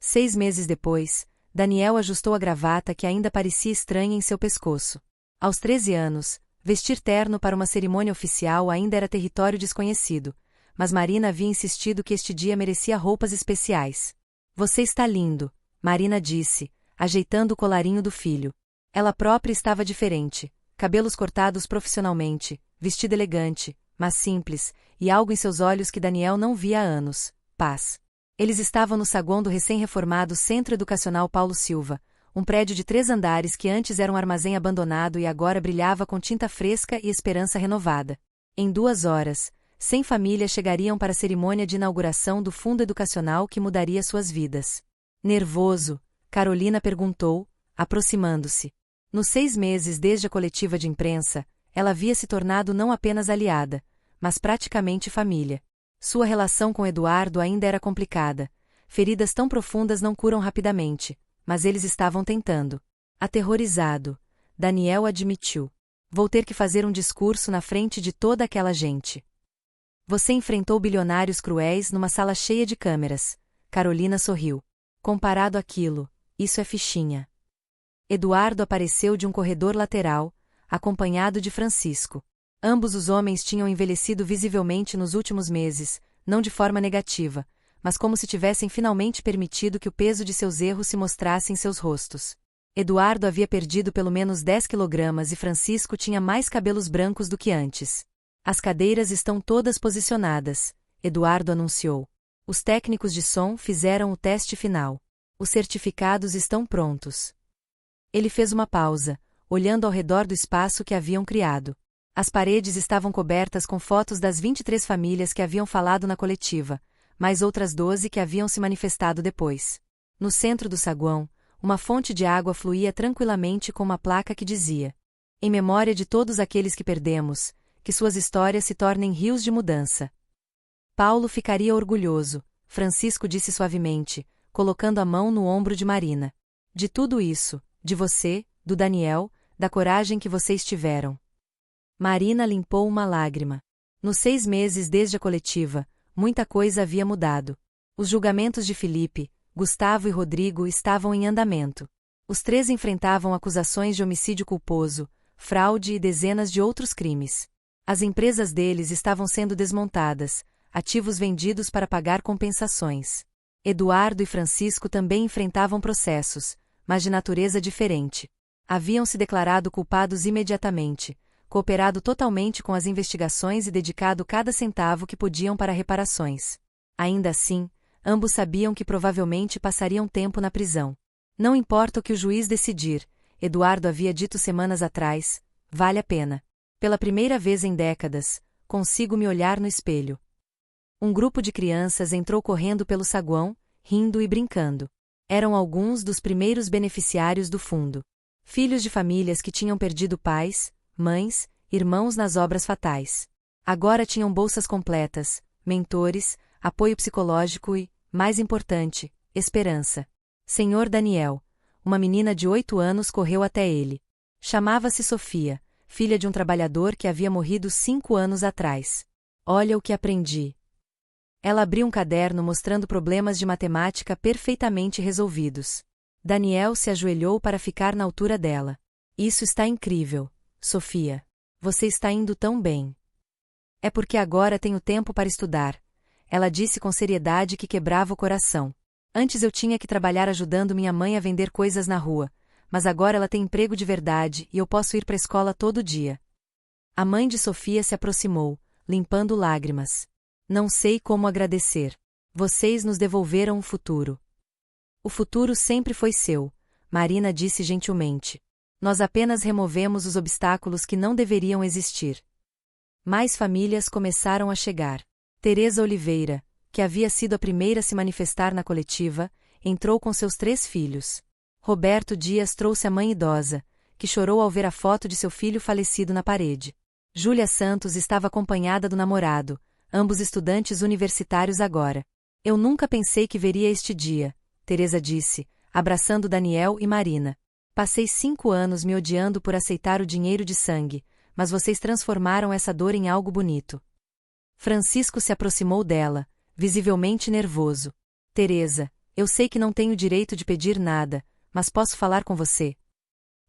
6 meses depois, Daniel ajustou a gravata que ainda parecia estranha em seu pescoço. Aos 13 anos, vestir terno para uma cerimônia oficial ainda era território desconhecido, mas Marina havia insistido que este dia merecia roupas especiais. Você está lindo, Marina disse, ajeitando o colarinho do filho. Ela própria estava diferente, cabelos cortados profissionalmente, vestido elegante, mas simples, e algo em seus olhos que Daniel não via há anos: paz. Eles estavam no saguão do recém-reformado Centro Educacional Paulo Silva, um prédio de 3 andares que antes era um armazém abandonado e agora brilhava com tinta fresca e esperança renovada. Em 2 horas, 100 famílias chegariam para a cerimônia de inauguração do fundo educacional que mudaria suas vidas. Nervoso, Carolina perguntou, aproximando-se. Nos 6 meses desde a coletiva de imprensa, ela havia se tornado não apenas aliada, mas praticamente família. Sua relação com Eduardo ainda era complicada. Feridas tão profundas não curam rapidamente, mas eles estavam tentando. Aterrorizado, Daniel admitiu. Vou ter que fazer um discurso na frente de toda aquela gente. Você enfrentou bilionários cruéis numa sala cheia de câmeras. Carolina sorriu. Comparado àquilo, isso é fichinha. Eduardo apareceu de um corredor lateral, acompanhado de Francisco. Ambos os homens tinham envelhecido visivelmente nos últimos meses, não de forma negativa, mas como se tivessem finalmente permitido que o peso de seus erros se mostrasse em seus rostos. Eduardo havia perdido pelo menos 10 quilogramas e Francisco tinha mais cabelos brancos do que antes. As cadeiras estão todas posicionadas, Eduardo anunciou. Os técnicos de som fizeram o teste final. Os certificados estão prontos. Ele fez uma pausa, olhando ao redor do espaço que haviam criado. As paredes estavam cobertas com fotos das 23 famílias que haviam falado na coletiva, mais outras 12 que haviam se manifestado depois. No centro do saguão, uma fonte de água fluía tranquilamente com uma placa que dizia: em memória de todos aqueles que perdemos, que suas histórias se tornem rios de mudança. Paulo ficaria orgulhoso, Francisco disse suavemente, colocando a mão no ombro de Marina. De tudo isso, de você, do Daniel, da coragem que vocês tiveram. Marina limpou uma lágrima. Nos 6 meses desde a coletiva, muita coisa havia mudado. Os julgamentos de Felipe, Gustavo e Rodrigo estavam em andamento. Os 3 enfrentavam acusações de homicídio culposo, fraude e dezenas de outros crimes. As empresas deles estavam sendo desmontadas, ativos vendidos para pagar compensações. Eduardo e Francisco também enfrentavam processos, mas de natureza diferente. Haviam se declarado culpados imediatamente, cooperado totalmente com as investigações e dedicado cada centavo que podiam para reparações. Ainda assim, ambos sabiam que provavelmente passariam tempo na prisão. Não importa o que o juiz decidir, Eduardo havia dito semanas atrás, vale a pena. Pela primeira vez em décadas, consigo me olhar no espelho. Um grupo de crianças entrou correndo pelo saguão, rindo e brincando. Eram alguns dos primeiros beneficiários do fundo. Filhos de famílias que tinham perdido pais, mães, irmãos nas obras fatais. Agora tinham bolsas completas, mentores, apoio psicológico e, mais importante, esperança. Senhor Daniel, uma menina de 8 anos correu até ele. Chamava-se Sofia, filha de um trabalhador que havia morrido 5 anos atrás. Olha o que aprendi. Ela abriu um caderno mostrando problemas de matemática perfeitamente resolvidos. Daniel se ajoelhou para ficar na altura dela. Isso está incrível, Sofia. Você está indo tão bem. É porque agora tenho tempo para estudar. Ela disse com seriedade que quebrava o coração. Antes eu tinha que trabalhar ajudando minha mãe a vender coisas na rua, mas agora ela tem emprego de verdade e eu posso ir para a escola todo dia. A mãe de Sofia se aproximou, limpando lágrimas. Não sei como agradecer. Vocês nos devolveram o futuro. O futuro sempre foi seu, Marina disse gentilmente. Nós apenas removemos os obstáculos que não deveriam existir. Mais famílias começaram a chegar. Teresa Oliveira, que havia sido a primeira a se manifestar na coletiva, entrou com seus 3 filhos. Roberto Dias trouxe a mãe idosa, que chorou ao ver a foto de seu filho falecido na parede. Júlia Santos estava acompanhada do namorado, ambos estudantes universitários agora. Eu nunca pensei que veria este dia, Teresa disse, abraçando Daniel e Marina. Passei 5 anos me odiando por aceitar o dinheiro de sangue, mas vocês transformaram essa dor em algo bonito. Francisco se aproximou dela, visivelmente nervoso. Teresa, eu sei que não tenho direito de pedir nada, mas posso falar com você?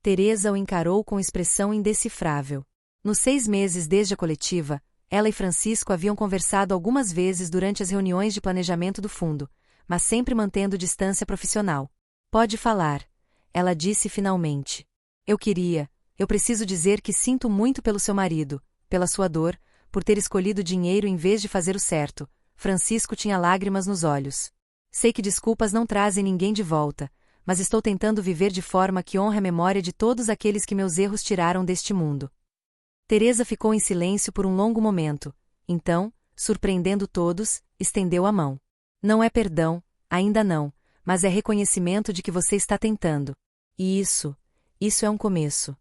Teresa o encarou com expressão indecifrável. Nos 6 meses desde a coletiva, ela e Francisco haviam conversado algumas vezes durante as reuniões de planejamento do fundo, mas sempre mantendo distância profissional. Pode falar, ela disse finalmente. Eu preciso dizer que sinto muito pelo seu marido, pela sua dor, por ter escolhido dinheiro em vez de fazer o certo. Francisco tinha lágrimas nos olhos. Sei que desculpas não trazem ninguém de volta, mas estou tentando viver de forma que honre a memória de todos aqueles que meus erros tiraram deste mundo. Teresa ficou em silêncio por um longo momento, então, surpreendendo todos, estendeu a mão. Não é perdão, ainda não, mas é reconhecimento de que você está tentando. E isso é um começo.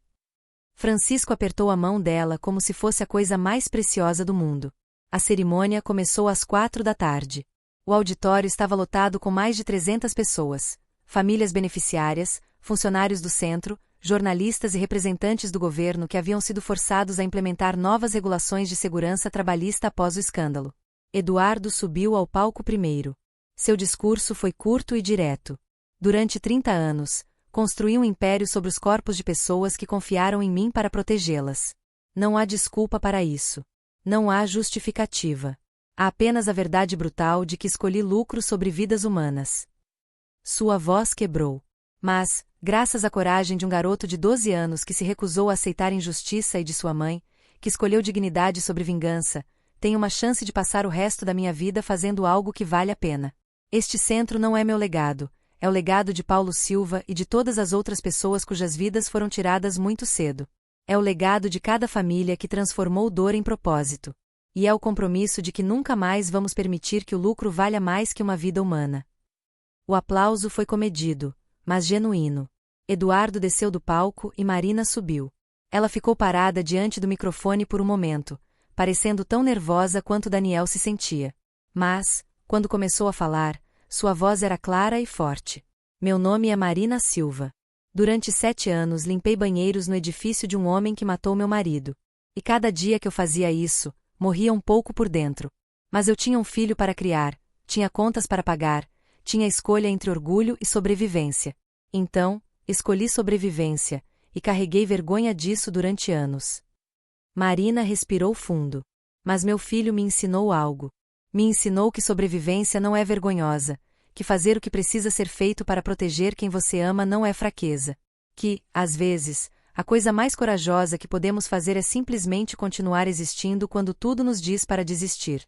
Francisco apertou a mão dela como se fosse a coisa mais preciosa do mundo. A cerimônia começou às 4 da tarde. O auditório estava lotado com mais de 300 pessoas, famílias beneficiárias, funcionários do centro, jornalistas e representantes do governo que haviam sido forçados a implementar novas regulações de segurança trabalhista após o escândalo. Eduardo subiu ao palco primeiro. Seu discurso foi curto e direto. Durante 30 anos, construí um império sobre os corpos de pessoas que confiaram em mim para protegê-las. Não há desculpa para isso. Não há justificativa. Há apenas a verdade brutal de que escolhi lucro sobre vidas humanas. Sua voz quebrou. Mas, graças à coragem de um garoto de 12 anos que se recusou a aceitar injustiça e de sua mãe, que escolheu dignidade sobre vingança, tenho uma chance de passar o resto da minha vida fazendo algo que vale a pena. Este centro não é meu legado, é o legado de Paulo Silva e de todas as outras pessoas cujas vidas foram tiradas muito cedo. É o legado de cada família que transformou dor em propósito. E é o compromisso de que nunca mais vamos permitir que o lucro valha mais que uma vida humana. O aplauso foi comedido, mas genuíno. Eduardo desceu do palco e Marina subiu. Ela ficou parada diante do microfone por um momento, parecendo tão nervosa quanto Daniel se sentia. Mas, quando começou a falar, sua voz era clara e forte. Meu nome é Marina Silva. Durante 7 anos limpei banheiros no edifício de um homem que matou meu marido. E cada dia que eu fazia isso, morria um pouco por dentro. Mas eu tinha um filho para criar, tinha contas para pagar, tinha escolha entre orgulho e sobrevivência. Então, escolhi sobrevivência, e carreguei vergonha disso durante anos. Marina respirou fundo. Mas meu filho me ensinou algo. Me ensinou que sobrevivência não é vergonhosa, que fazer o que precisa ser feito para proteger quem você ama não é fraqueza. Que, às vezes, a coisa mais corajosa que podemos fazer é simplesmente continuar existindo quando tudo nos diz para desistir.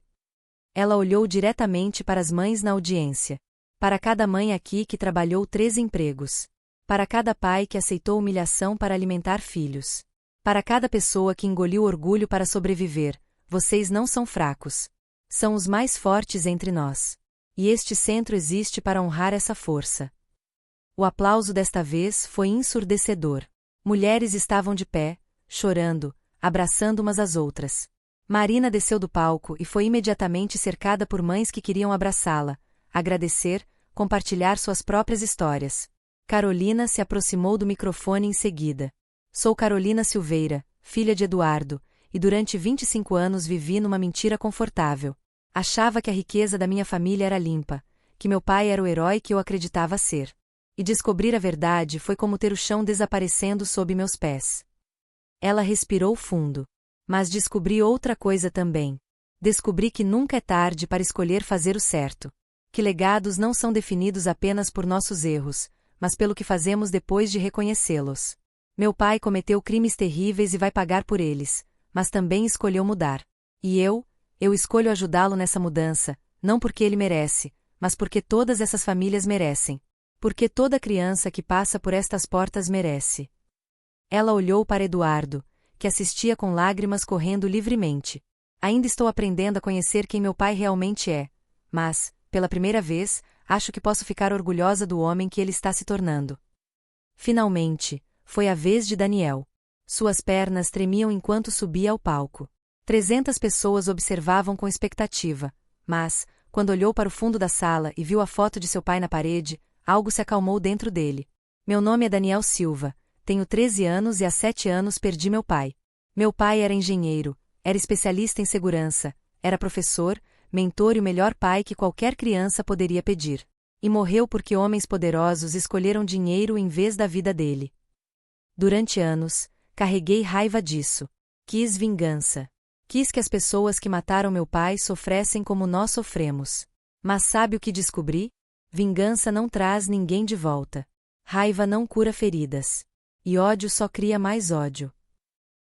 Ela olhou diretamente para as mães na audiência. Para cada mãe aqui que trabalhou 3 empregos. Para cada pai que aceitou humilhação para alimentar filhos. Para cada pessoa que engoliu orgulho para sobreviver, vocês não são fracos. São os mais fortes entre nós. E este centro existe para honrar essa força. O aplauso desta vez foi ensurdecedor. Mulheres estavam de pé, chorando, abraçando umas às outras. Marina desceu do palco e foi imediatamente cercada por mães que queriam abraçá-la, agradecer, compartilhar suas próprias histórias. Carolina se aproximou do microfone em seguida. Sou Carolina Silveira, filha de Eduardo, e durante 25 anos vivi numa mentira confortável. Achava que a riqueza da minha família era limpa, que meu pai era o herói que eu acreditava ser. E descobrir a verdade foi como ter o chão desaparecendo sob meus pés. Ela respirou fundo. Mas descobri outra coisa também. Descobri que nunca é tarde para escolher fazer o certo. Que legados não são definidos apenas por nossos erros, mas pelo que fazemos depois de reconhecê-los. Meu pai cometeu crimes terríveis e vai pagar por eles, mas também escolheu mudar. E eu escolho ajudá-lo nessa mudança, não porque ele merece, mas porque todas essas famílias merecem. Porque toda criança que passa por estas portas merece. Ela olhou para Eduardo, que assistia com lágrimas correndo livremente. Ainda estou aprendendo a conhecer quem meu pai realmente é, mas, pela primeira vez, acho que posso ficar orgulhosa do homem que ele está se tornando. Finalmente, foi a vez de Daniel. Suas pernas tremiam enquanto subia ao palco. 300 pessoas observavam com expectativa, mas, quando olhou para o fundo da sala e viu a foto de seu pai na parede, algo se acalmou dentro dele. Meu nome é Daniel Silva, tenho 13 anos e há 7 anos perdi meu pai. Meu pai era engenheiro, era especialista em segurança, era professor, mentor e o melhor pai que qualquer criança poderia pedir. E morreu porque homens poderosos escolheram dinheiro em vez da vida dele. Durante anos, carreguei raiva disso. Quis vingança. Quis que as pessoas que mataram meu pai sofressem como nós sofremos. Mas sabe o que descobri? Vingança não traz ninguém de volta. Raiva não cura feridas. E ódio só cria mais ódio.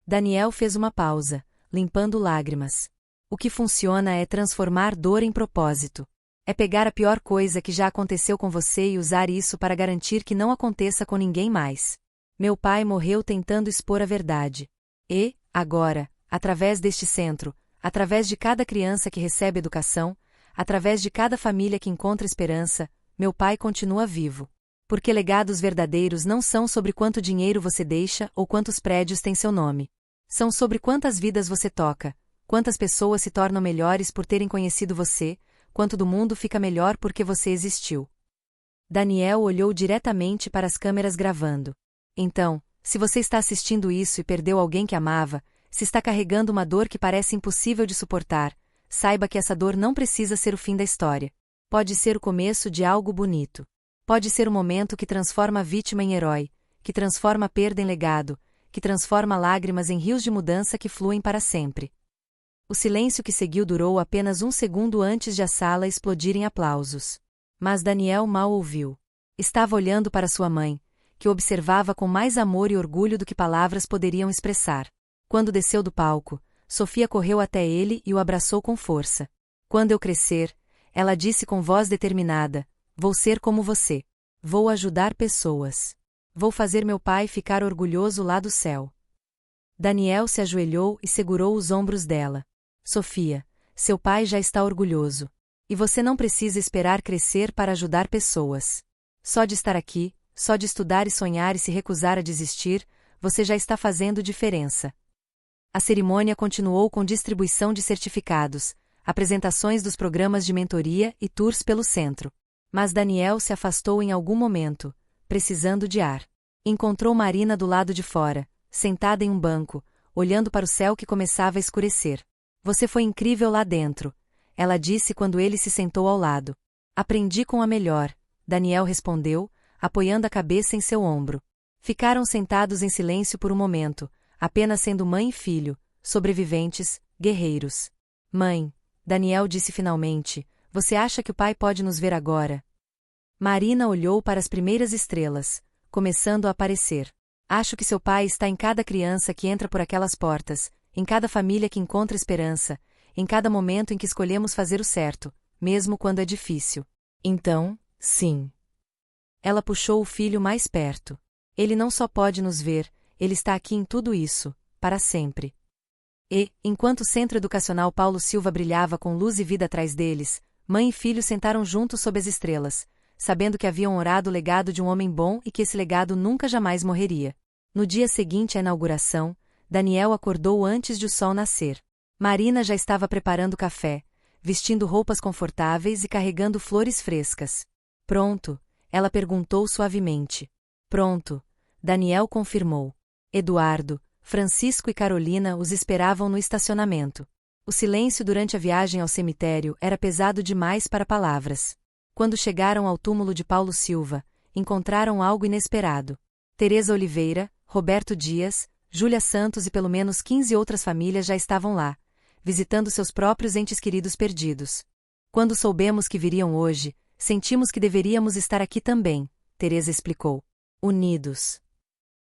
Daniel fez uma pausa, limpando lágrimas. O que funciona é transformar dor em propósito. É pegar a pior coisa que já aconteceu com você e usar isso para garantir que não aconteça com ninguém mais. Meu pai morreu tentando expor a verdade. E, agora, através deste centro, através de cada criança que recebe educação, através de cada família que encontra esperança, meu pai continua vivo. Porque legados verdadeiros não são sobre quanto dinheiro você deixa ou quantos prédios têm seu nome. São sobre quantas vidas você toca, quantas pessoas se tornam melhores por terem conhecido você, quanto do mundo fica melhor porque você existiu. Daniel olhou diretamente para as câmeras gravando. Então, se você está assistindo isso e perdeu alguém que amava, se está carregando uma dor que parece impossível de suportar, saiba que essa dor não precisa ser o fim da história. Pode ser o começo de algo bonito. Pode ser o momento que transforma a vítima em herói, que transforma a perda em legado, que transforma lágrimas em rios de mudança que fluem para sempre. O silêncio que seguiu durou apenas um segundo antes de a sala explodir em aplausos. Mas Daniel mal ouviu. Estava olhando para sua mãe, que o observava com mais amor e orgulho do que palavras poderiam expressar. Quando desceu do palco, Sofia correu até ele e o abraçou com força. Quando eu crescer, ela disse com voz determinada, vou ser como você. Vou ajudar pessoas. Vou fazer meu pai ficar orgulhoso lá do céu. Daniel se ajoelhou e segurou os ombros dela. Sofia, seu pai já está orgulhoso. E você não precisa esperar crescer para ajudar pessoas. Só de estar aqui, Só de estudar e sonhar e se recusar a desistir, você já está fazendo diferença. A cerimônia continuou com distribuição de certificados, apresentações dos programas de mentoria e tours pelo centro. Mas Daniel se afastou em algum momento, precisando de ar. Encontrou Marina do lado de fora, sentada em um banco, olhando para o céu que começava a escurecer. Você foi incrível lá dentro, ela disse quando ele se sentou ao lado. Aprendi com a melhor, Daniel respondeu, apoiando a cabeça em seu ombro. Ficaram sentados em silêncio por um momento, apenas sendo mãe e filho, sobreviventes, guerreiros. Mãe, Daniel disse finalmente, você acha que o pai pode nos ver agora? Marina olhou para as primeiras estrelas, começando a aparecer. Acho que seu pai está em cada criança que entra por aquelas portas, em cada família que encontra esperança, em cada momento em que escolhemos fazer o certo, mesmo quando é difícil. Então, sim. Ela puxou o filho mais perto. Ele não só pode nos ver, ele está aqui em tudo isso, para sempre. E, enquanto o Centro Educacional Paulo Silva brilhava com luz e vida atrás deles, mãe e filho sentaram juntos sob as estrelas, sabendo que haviam orado o legado de um homem bom e que esse legado nunca jamais morreria. No dia seguinte à inauguração, Daniel acordou antes de o sol nascer. Marina já estava preparando café, vestindo roupas confortáveis e carregando flores frescas. Pronto? Ela perguntou suavemente. Pronto, Daniel confirmou. Eduardo, Francisco e Carolina os esperavam no estacionamento. O silêncio durante a viagem ao cemitério era pesado demais para palavras. Quando chegaram ao túmulo de Paulo Silva, encontraram algo inesperado. Teresa Oliveira, Roberto Dias, Júlia Santos e pelo menos 15 outras famílias já estavam lá, visitando seus próprios entes queridos perdidos. Quando soubemos que viriam hoje, sentimos que deveríamos estar aqui também, Teresa explicou. Unidos.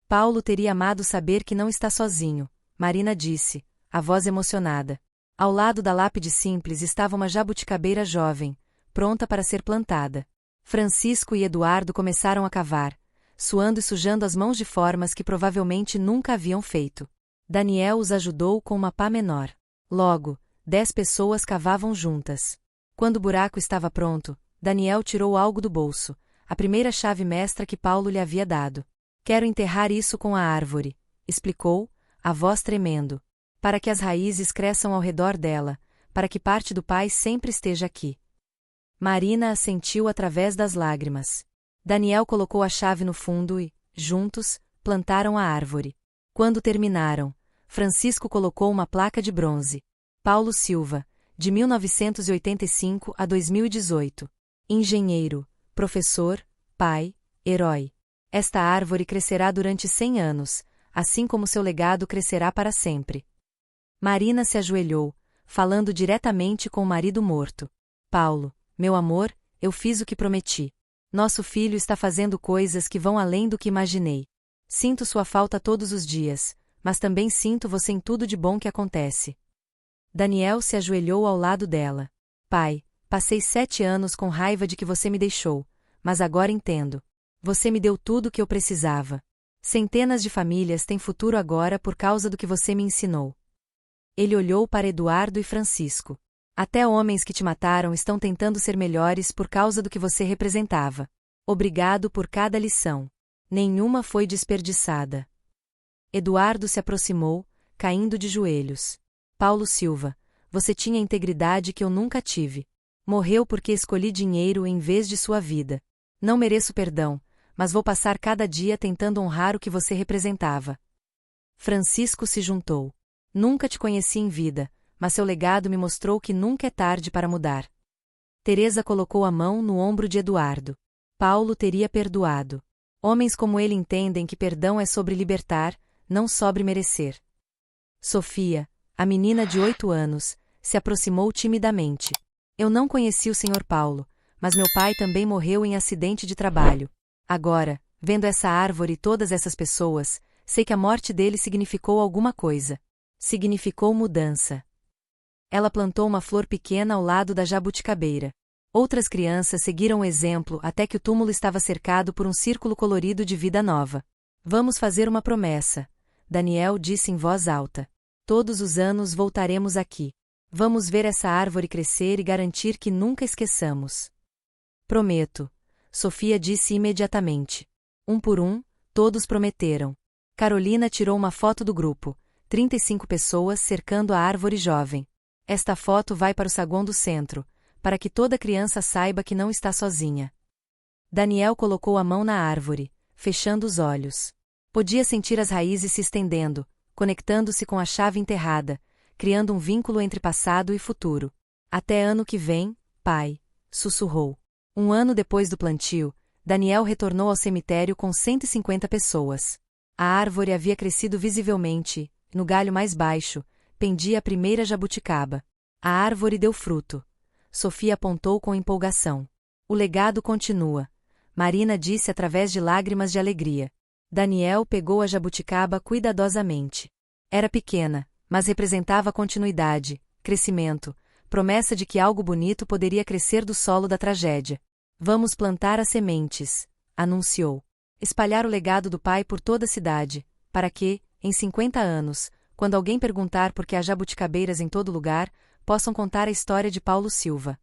Paulo teria amado saber que não está sozinho, Marina disse, a voz emocionada. Ao lado da lápide simples estava uma jabuticabeira jovem, pronta para ser plantada. Francisco e Eduardo começaram a cavar, suando e sujando as mãos de formas que provavelmente nunca haviam feito. Daniel os ajudou com uma pá menor. Logo, 10 pessoas cavavam juntas. Quando o buraco estava pronto, Daniel tirou algo do bolso, a primeira chave mestra que Paulo lhe havia dado. Quero enterrar isso com a árvore, explicou, a voz tremendo. Para que as raízes cresçam ao redor dela, para que parte do Pai sempre esteja aqui. Marina assentiu através das lágrimas. Daniel colocou a chave no fundo e, juntos, plantaram a árvore. Quando terminaram, Francisco colocou uma placa de bronze. Paulo Silva, de 1985 a 2018. Engenheiro, professor, pai, herói. Esta árvore crescerá durante 100 anos, assim como seu legado crescerá para sempre. Marina se ajoelhou, falando diretamente com o marido morto. Paulo, meu amor, eu fiz o que prometi. Nosso filho está fazendo coisas que vão além do que imaginei. Sinto sua falta todos os dias, mas também sinto você em tudo de bom que acontece. Daniel se ajoelhou ao lado dela. Pai, passei 7 anos com raiva de que você me deixou, mas agora entendo. Você me deu tudo o que eu precisava. Centenas de famílias têm futuro agora por causa do que você me ensinou. Ele olhou para Eduardo e Francisco. Até homens que te mataram estão tentando ser melhores por causa do que você representava. Obrigado por cada lição. Nenhuma foi desperdiçada. Eduardo se aproximou, caindo de joelhos. Paulo Silva, você tinha integridade que eu nunca tive. Morreu porque escolhi dinheiro em vez de sua vida. Não mereço perdão, mas vou passar cada dia tentando honrar o que você representava. Francisco se juntou. Nunca te conheci em vida, mas seu legado me mostrou que nunca é tarde para mudar. Teresa colocou a mão no ombro de Eduardo. Paulo teria perdoado. Homens como ele entendem que perdão é sobre libertar, não sobre merecer. Sofia, a menina de 8 anos, se aproximou timidamente. Eu não conheci o Sr. Paulo, mas meu pai também morreu em acidente de trabalho. Agora, vendo essa árvore e todas essas pessoas, sei que a morte dele significou alguma coisa. Significou mudança. Ela plantou uma flor pequena ao lado da jabuticabeira. Outras crianças seguiram o exemplo até que o túmulo estava cercado por um círculo colorido de vida nova. Vamos fazer uma promessa, Daniel disse em voz alta. Todos os anos voltaremos aqui. Vamos ver essa árvore crescer e garantir que nunca esqueçamos. Prometo, Sofia disse imediatamente. Um por um, todos prometeram. Carolina tirou uma foto do grupo, 35 pessoas cercando a árvore jovem. Esta foto vai para o saguão do centro, para que toda criança saiba que não está sozinha. Daniel colocou a mão na árvore, fechando os olhos. Podia sentir as raízes se estendendo, conectando-se com a chave enterrada, criando um vínculo entre passado e futuro. Até ano que vem, pai, sussurrou. Um ano depois do plantio, Daniel retornou ao cemitério com 150 pessoas. A árvore havia crescido visivelmente, e, no galho mais baixo, pendia a primeira jabuticaba. A árvore deu fruto. Sofia apontou com empolgação. O legado continua. Marina disse através de lágrimas de alegria. Daniel pegou a jabuticaba cuidadosamente. Era pequena, mas representava continuidade, crescimento, promessa de que algo bonito poderia crescer do solo da tragédia. Vamos plantar as sementes, anunciou. Espalhar o legado do pai por toda a cidade, para que, em 50 anos, quando alguém perguntar por que há jabuticabeiras em todo lugar, possam contar a história de Paulo Silva.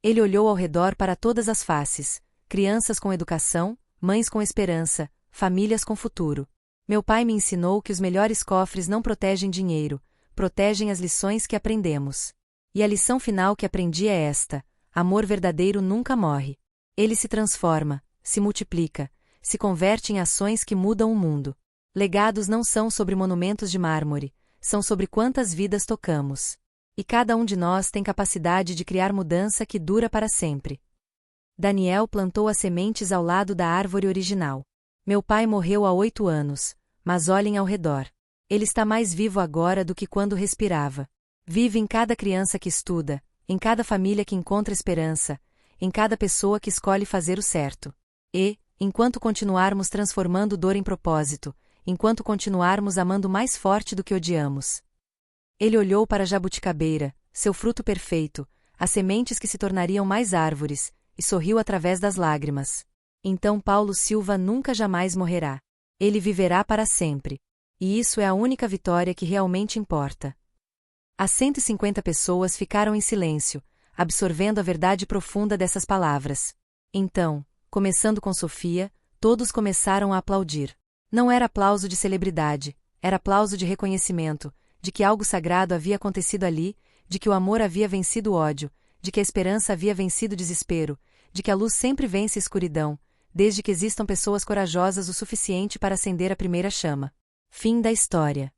Ele olhou ao redor para todas as faces, crianças com educação, mães com esperança, famílias com futuro. Meu pai me ensinou que os melhores cofres não protegem dinheiro, protegem as lições que aprendemos. E a lição final que aprendi é esta: amor verdadeiro nunca morre. Ele se transforma, se multiplica, se converte em ações que mudam o mundo. Legados não são sobre monumentos de mármore, são sobre quantas vidas tocamos. E cada um de nós tem capacidade de criar mudança que dura para sempre. Daniel plantou as sementes ao lado da árvore original. Meu pai morreu há 8 anos, mas olhem ao redor. Ele está mais vivo agora do que quando respirava. Vive em cada criança que estuda, em cada família que encontra esperança, em cada pessoa que escolhe fazer o certo. E, enquanto continuarmos transformando dor em propósito, enquanto continuarmos amando mais forte do que odiamos. Ele olhou para a jabuticabeira, seu fruto perfeito, as sementes que se tornariam mais árvores, e sorriu através das lágrimas. Então Paulo Silva nunca jamais morrerá. Ele viverá para sempre. E isso é a única vitória que realmente importa. As 150 pessoas ficaram em silêncio, absorvendo a verdade profunda dessas palavras. Então, começando com Sofia, todos começaram a aplaudir. Não era aplauso de celebridade, era aplauso de reconhecimento, de que algo sagrado havia acontecido ali, de que o amor havia vencido o ódio, de que a esperança havia vencido o desespero, de que a luz sempre vence a escuridão, desde que existam pessoas corajosas o suficiente para acender a primeira chama. Fim da história.